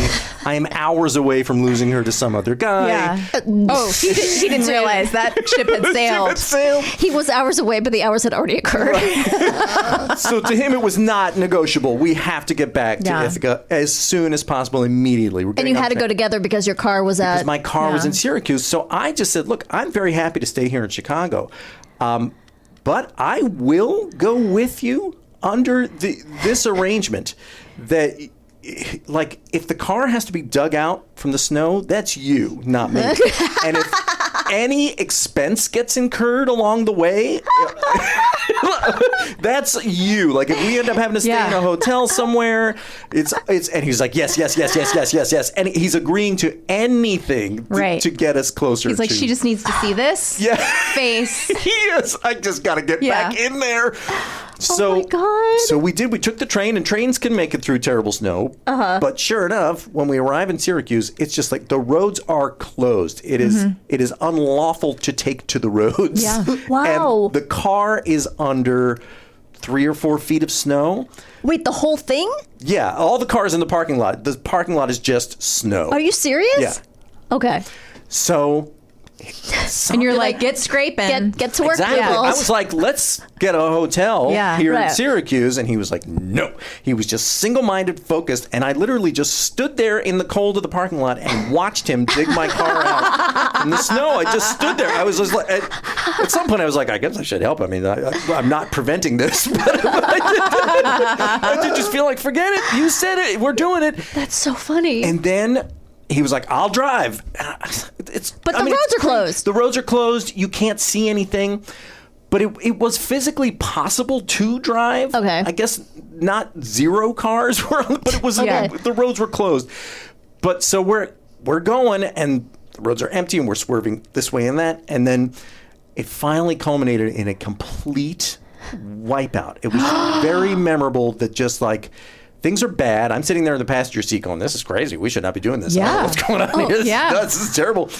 I am hours away from losing her to some other guy. Yeah. He didn't realize that ship had sailed. He was hours away, but the hours had already occurred. So to him, it was not negotiable. We have to get back to Ithaca as soon as possible, immediately. And you had to go together because your car was because my car was in Syracuse. So I just said, look, I'm very happy to stay here in Chicago. But I will go with you under this arrangement that, like, if the car has to be dug out from the snow, that's you, not me. And if any expense gets incurred along the way, that's you. Like, if we end up having to stay in a hotel somewhere, it's and he's like, yes. And he's agreeing to anything to get us closer. He's like, she just needs to see this face. Yes, I just got to get back in there. Oh my God. So we did. We took the train, and trains can make it through terrible snow. But sure enough, when we arrive in Syracuse, it's just like the roads are closed. It is unlawful to take to the roads. Yeah. Wow. And the car is under 3 or 4 feet of snow. Wait, the whole thing? Yeah, all the cars in the parking lot. The parking lot is just snow. Are you serious? Yeah. Okay. So. And you're like, get scraping. Get to work. Exactly. People. I was like, let's get a hotel here in Syracuse. And he was like, no. He was just single-minded, focused. And I literally just stood there in the cold of the parking lot and watched him dig my car out in the snow. I just stood there. I was just like, at some point I was like, I guess I should help. I mean, I'm not preventing this. But I did just feel like, forget it. You said it. We're doing it. That's so funny. And then he was like, I'll drive. But the roads are closed. The roads are closed. You can't see anything. But it was physically possible to drive. Okay. I guess not zero cars were on, but it was the roads were closed. But so we're going, and the roads are empty, and we're swerving this way and that. And then it finally culminated in a complete wipeout. It was very memorable that just like, things are bad. I'm sitting there in the passenger seat going, this is crazy. We should not be doing this. I don't know what's going on here. This is terrible.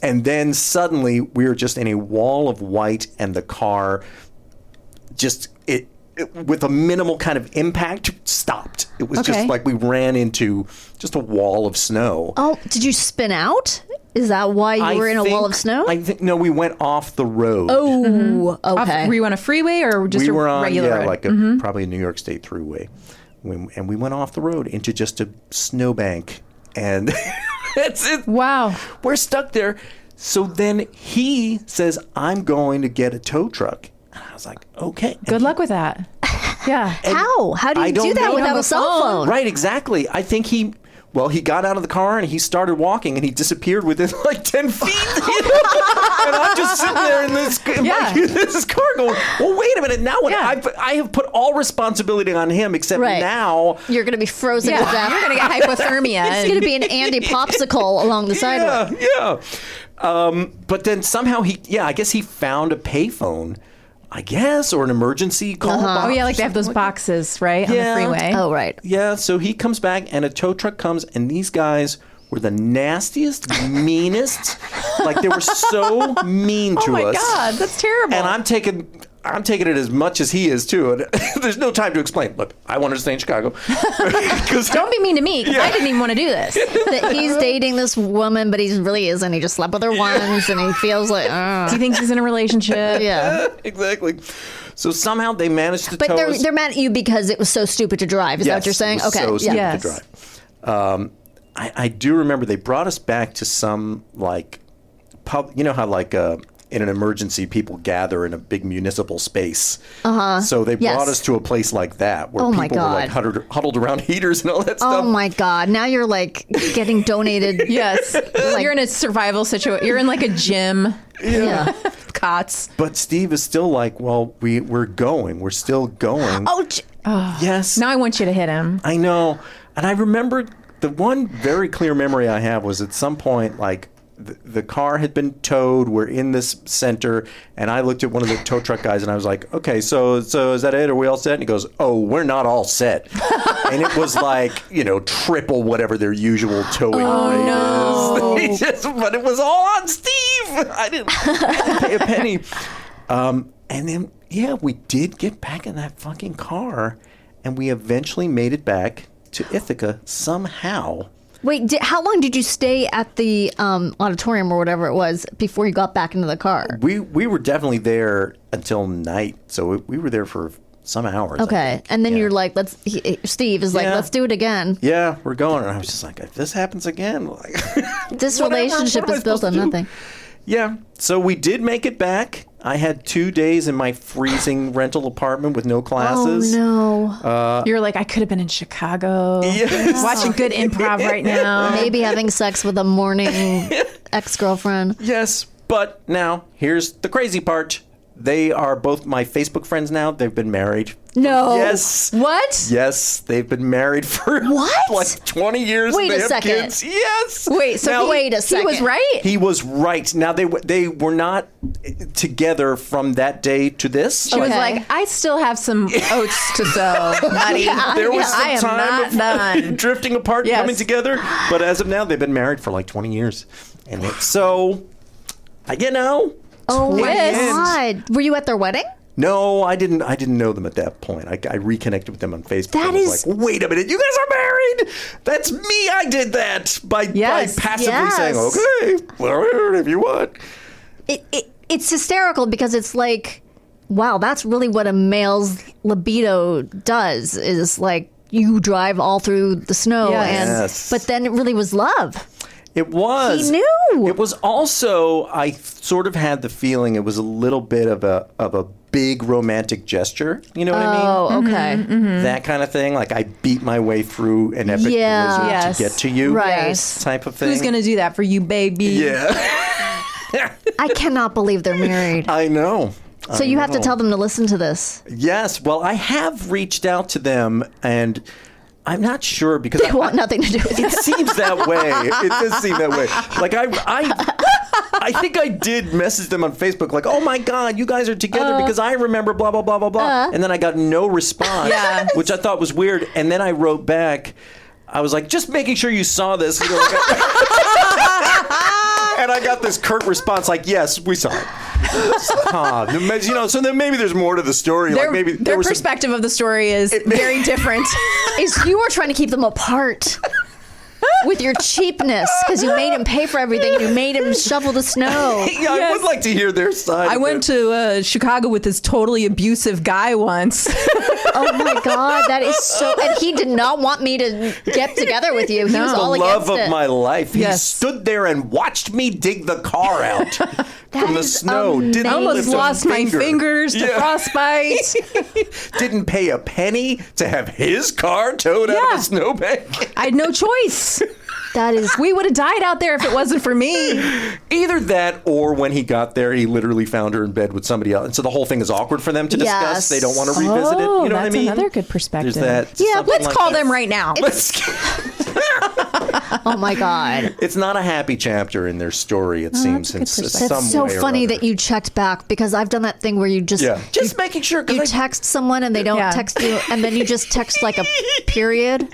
And then suddenly we were just in a wall of white, and the car just, it with a minimal kind of impact, stopped. It was just like we ran into just a wall of snow. Oh, did you spin out? Is that why you were in a wall of snow? I think, no, we went off the road. Oh, okay. Were you on a freeway or just a regular road? Like probably a New York State thruway. And we went off the road into just a snowbank, and that's it. Wow. We're stuck there. So then he says, I'm going to get a tow truck. And I was like, okay. Good luck with that. Yeah. How do you do that without a cell phone? Right, exactly. I think he got out of the car and he started walking, and he disappeared within like 10 feet. And I'm just sitting there in this car going, well, wait a minute. Now what? I have put all responsibility on him, except now you're going to be frozen to death. You're going to get hypothermia. It's going to be an Andy popsicle along the sidewalk. Yeah. But then somehow I guess he found a payphone, or an emergency call box. Oh, yeah, like they have those boxes, right, on the freeway. Oh, right. Yeah, so he comes back, and a tow truck comes, and these guys were the nastiest, meanest. Like, they were so mean to us. Oh, my God, that's terrible. And I'm taking it as much as he is, too. And there's no time to explain. Look, I wanted to stay in Chicago. Don't be mean to me, because I didn't even want to do this. That he's dating this woman, but he really isn't. He just slept with her once, and he feels like, he thinks he's in a relationship. Yeah. Exactly. So somehow they managed to tow us. They're mad at you because it was so stupid to drive. Is that what you're saying? It was so stupid to drive. I do remember they brought us back to some, like, pub. You know how, like, in an emergency, people gather in a big municipal space. So they brought us to a place like that, where people were, like, huddled around heaters and all that stuff. Oh, my God. Now you're, like, getting donated. Yes. Like, you're in a survival situation. You're in, like, a gym. Yeah. Cots. But Steve is still like, well, we're going. We're still going. Oh, yes. Now I want you to hit him. I know. And I remember the one very clear memory I have was at some point, like, the car had been towed. We're in this center, and I looked at one of the tow truck guys, and I was like, "Okay, so is that it? Are we all set?" And he goes, "Oh, we're not all set." And it was like, triple whatever their usual towing rate is. But it was all on Steve. I didn't pay a penny. And then, we did get back in that fucking car, and we eventually made it back to Ithaca somehow. Wait, how long did you stay at the auditorium or whatever it was before you got back into the car? We were definitely there until night, so we were there for some hours. Okay, and then you're like, Steve is like, let's do it again. Yeah, we're going. And I was just like, if this happens again, like, this relationship is built on nothing. Yeah, so we did make it back. I had 2 days in my freezing rental apartment with no classes. Oh, no. You're like, I could have been in Chicago. Yes. Watching good improv right now. Maybe having sex with a morning ex-girlfriend. Yes, but now, here's the crazy part. They are both my Facebook friends now. They've been married. No. Yes. What? Yes, they've been married for like 20 years. Wait they a have second. Kids. Yes. Wait, so Now, wait a second. He was right? He was right. Now, they were not together from that day to this. She was like, I still have some oats to sow, buddy. There was some I am time not of done. drifting apart and coming together. But as of now, they've been married for like 20 years. And so, Oh, my Twist. God. Were you at their wedding? No, I didn't know them at that point. I reconnected with them on Facebook. That and was is- like, wait a minute, you guys are married? That's me. I did that by passively saying, okay, well, if you want. It's hysterical because it's like, wow, that's really what a male's libido does, is like you drive all through the snow. Yes. But then it really was love. It was. He knew. It was also, I sort of had the feeling it was a little bit of a big romantic gesture. You know what I mean? Oh, okay. That kind of thing. Like I beat my way through an epic blizzard Yes. to get to you. Right. Type of thing. Who's going to do that for you, baby? Yeah. I cannot believe they're married. I know. So you have to tell them to listen to this. Yes. Well, I have reached out to them, and I'm not sure because They want nothing to do with it it. seems that way. It does seem that way. Like I think I did message them on Facebook, like, "Oh my God, you guys are together because I remember blah blah blah blah blah," and then I got no response, which I thought was weird. And then I wrote back, I was like, "Just making sure you saw this." And I got this curt response, like, "Yes, we saw it." So then maybe there's more to the story. Their, like maybe their perspective of the story is very different. Is you were trying to keep them apart with your cheapness because you made him pay for everything. You made him shovel the snow. Yeah, I would like to hear their side. I went to Chicago with this totally abusive guy once. Oh my God, that is so. And he did not want me to get together with you. He was all the love against of it. my life. He Yes. stood there and watched me dig the car out from the is snow. Didn't I almost lift a lost my finger. fingers to Yeah. frostbite. Didn't pay a penny to have his car towed out Yeah. of a snowbank. I had no choice. That is. We would have died out there if it wasn't for me. Either that, or when he got there, he literally found her in bed with somebody else, and so the whole thing is awkward for them to discuss. Yes. They don't want to revisit it. You know what I that's mean? another good perspective. There's that. Yeah, something Let's like call that. them right now. Oh my God. It's not a happy chapter in their story. It seems in good perspective. some That's so way or funny other. that you checked back because I've done that thing where you just just making sure. 'cause you I- text someone and they don't Yeah. text you, and then you just text like a period.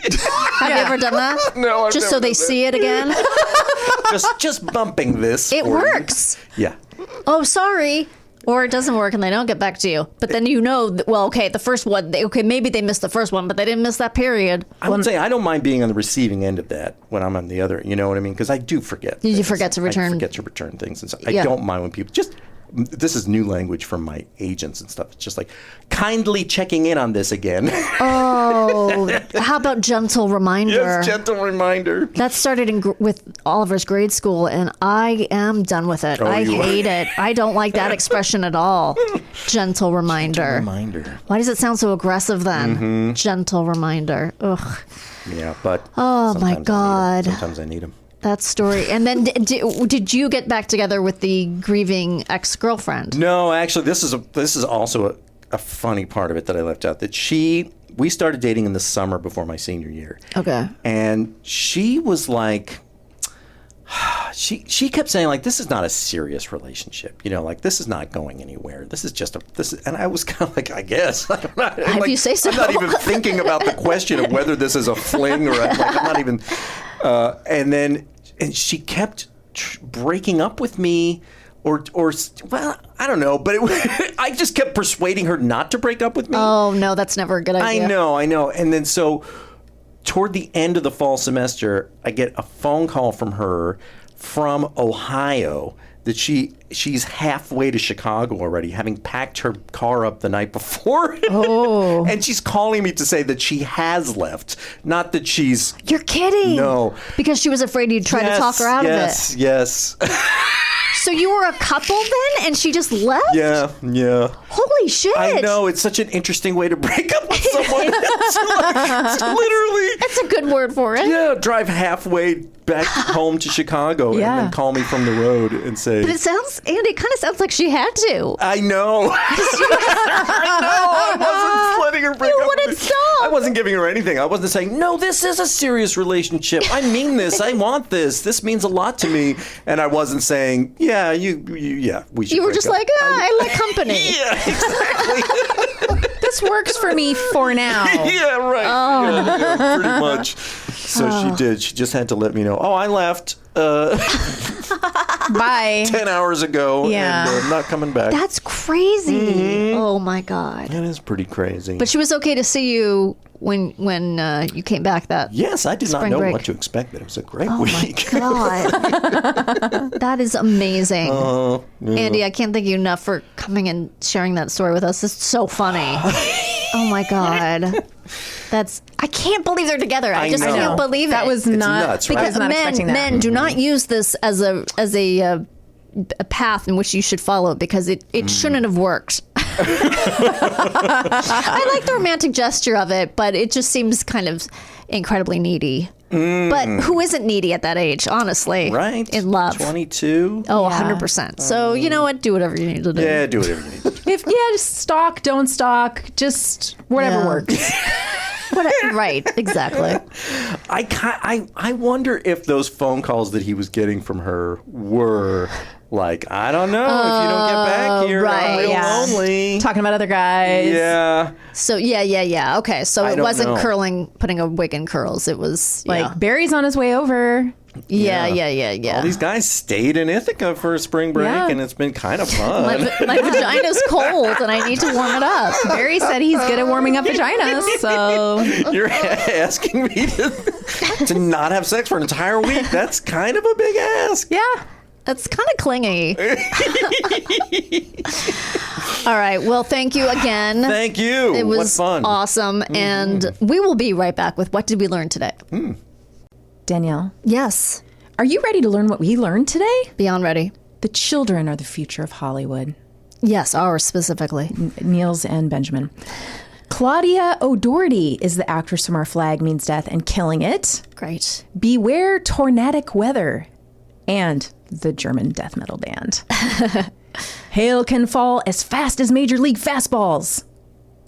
Have you ever done that? No, I've Just never so they done that. see it again. just bumping this. It for you. works. Yeah. Oh, sorry. Or it doesn't work and they don't get back to you. But then you know, well, okay, the first one, maybe they missed the first one, but they didn't miss that period. I would say I don't mind being on the receiving end of that when I'm on the other. You know what I mean? Because I do forget. You things. forget to return- I forget to return things, and so Yeah. I don't mind when people just. This is new language from my agents and stuff. It's just like kindly checking in on this again. Oh, how about gentle reminder? Yes, gentle reminder. That started with Oliver's grade school, and I am done with it. I you are? hate it. I don't like that expression at all. Gentle reminder. Reminder. Why does it sound so aggressive then? Mm-hmm. Gentle reminder. Ugh, Yeah, but. Oh, my sometimes I need 'em. God. Sometimes I need them. that story. And then did you get back together with the grieving ex-girlfriend? No, actually, this is also a funny part of it that I left out. That we started dating in the summer before my senior year. Okay. And she was like, she kept saying, like, this is not a serious relationship. You know, like, this is not going anywhere. This is just and I was kind of like, I guess. I'm not, If you say so. I'm not even thinking about the question of whether this is a fling or I'm not even. And she kept breaking up with me. Or well, I don't know, but I just kept persuading her not to break up with me. Oh, no, that's never a good idea. I know. And then so toward the end of the fall semester, I get a phone call from her from Ohio that she's halfway to Chicago already, having packed her car up the night before. Oh. And she's calling me to say that she has left, not that she's... You're kidding. No. Because she was afraid you'd try to talk her out of it. Yes. So you were a couple then, and she just left? Yeah. Holy shit. I know. It's such an interesting way to break up with someone. It's literally... That's a good word for it. Yeah, drive halfway back home to Chicago and then call me from the road and say... But it kind of sounds like she had to. I know. I wasn't letting her break up with wouldn't me. stop. I wasn't giving her anything. I wasn't saying, no, this is a serious relationship. I mean this. I want this. This means a lot to me. And I wasn't saying, we should You were break just up. like, I like company. Yeah, exactly. This works for me for now. Yeah, right. Oh. Yeah, pretty much. So she did. She just had to let me know. Oh, I left Bye. 10 hours ago. Yeah. And I'm not coming back. That's crazy. Mm-hmm. Oh, my God. That is pretty crazy. But she was okay to see you when you came back that yes, I did not spring know break. what to expect, but it was a great Oh, week. my God. That is amazing. Yeah. Andy, I can't thank you enough for coming and sharing that story with us. It's so funny. Oh, my God. I can't believe they're together. I just know. can't believe it. That was It's not. nuts, right? I was not expecting that. Men do not use this as a path in which you should follow because it shouldn't have worked. I like the romantic gesture of it, but it just seems kind of incredibly needy. But who isn't needy at that age, honestly? Right. In love. 22. Oh, 100%. So, you know what? Do whatever you need to do. Yeah, do whatever you need to do. Just stalk, don't stalk, just whatever Yeah. works. Right, exactly. I wonder if those phone calls that he was getting from her were like, I don't know, if you don't get back here, right, I'm real yeah. lonely. Talking about other guys. Yeah. So, yeah. Okay, so I it don't wasn't know. putting a wig in curls. It was, Like Barry's on his way over. Yeah. All these guys stayed in Ithaca for a spring break, Yeah. and it's been kind of fun. My vagina's cold and I need to warm it up. Barry said he's good at warming up vaginas, so You're asking me to not have sex for an entire week. That's kind of a big ask. yeah. That's kind of clingy. All right. Well, thank you again. Thank you. It was what fun. awesome. And we will be right back with What Did We Learn Today? Danielle, Yes. are you ready to learn what we learned today? Beyond ready. The children are the future of Hollywood. Yes, ours specifically. Niels and Benjamin. Claudia O'Doherty is the actress from Our Flag Means Death and Killing It. Great. Beware Tornadic Weather and the German death metal band. Hail can fall as fast as Major League fastballs.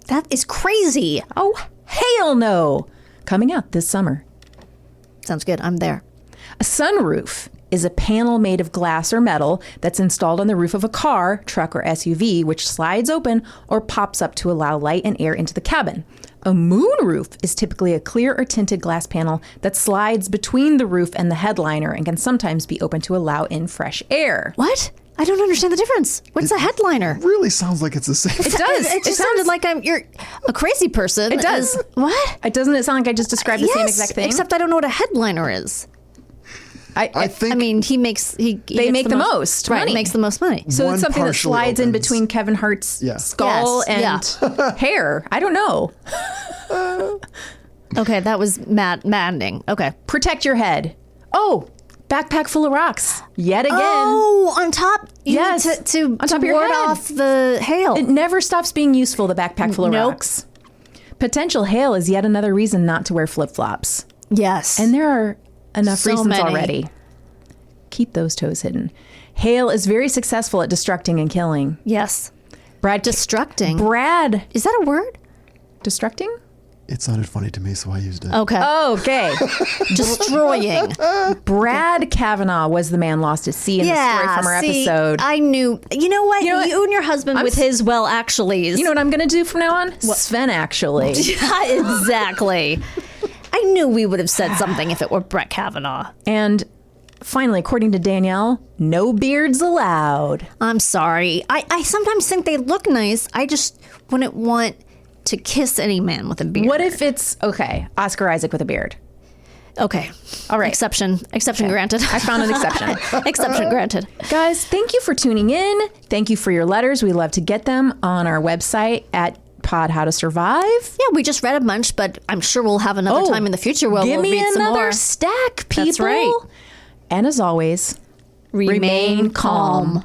That is crazy. Oh, hell no. Coming out this summer. Sounds good. I'm there. A sunroof is a panel made of glass or metal that's installed on the roof of a car, truck, or SUV, which slides open or pops up to allow light and air into the cabin. A moonroof is typically a clear or tinted glass panel that slides between the roof and the headliner and can sometimes be open to allow in fresh air. What? I don't understand the difference. What's a headliner? Really sounds like it's the same. It does. It just sounded like you're a crazy person. It does. What? Doesn't it sound like I just described the same exact thing? Except I don't know what a headliner is. I think I mean, he they gets make the most right, money. Makes the most money. So One it's something that partially slides in opens. between Kevin Hart's Yeah. skull Yes, and hair. I don't know. Okay, that was maddening. Okay. Protect your head. Oh, backpack full of rocks. Yet again. Oh, on top. You Yes, need to on top of your ward head. off the hail. It never stops being useful, the backpack full of Nope. rocks. Potential hail is yet another reason not to wear flip-flops. Yes. And there are enough So reasons many. already. Keep those toes hidden. Hail is very successful at destructing and killing. yes. Destructing. Brad. Is that a word? Destructing? It sounded funny to me, so I used it. Okay. Okay. Destroying. Brad Kavanaugh was the man lost at sea in the story from our episode. I knew. You know what? You and your husband with his well actuallys. You know what I'm going to do from now on? Sven actually. Exactly. I knew we would have said something if it were Brett Kavanaugh. And finally, according to Danielle, no beards allowed. I'm sorry. I sometimes think they look nice. I just wouldn't want to kiss any man with a beard. What if it's, okay, Oscar Isaac with a beard? Okay. All right. Exception granted. I found an exception. Exception granted. Guys, thank you for tuning in. Thank you for your letters. We love to get them on our website at Pod How to Survive. Yeah, we just read a bunch, but I'm sure we'll have another time in the future where we'll read some more. Give me another stack, people. That's right. And as always, remain calm.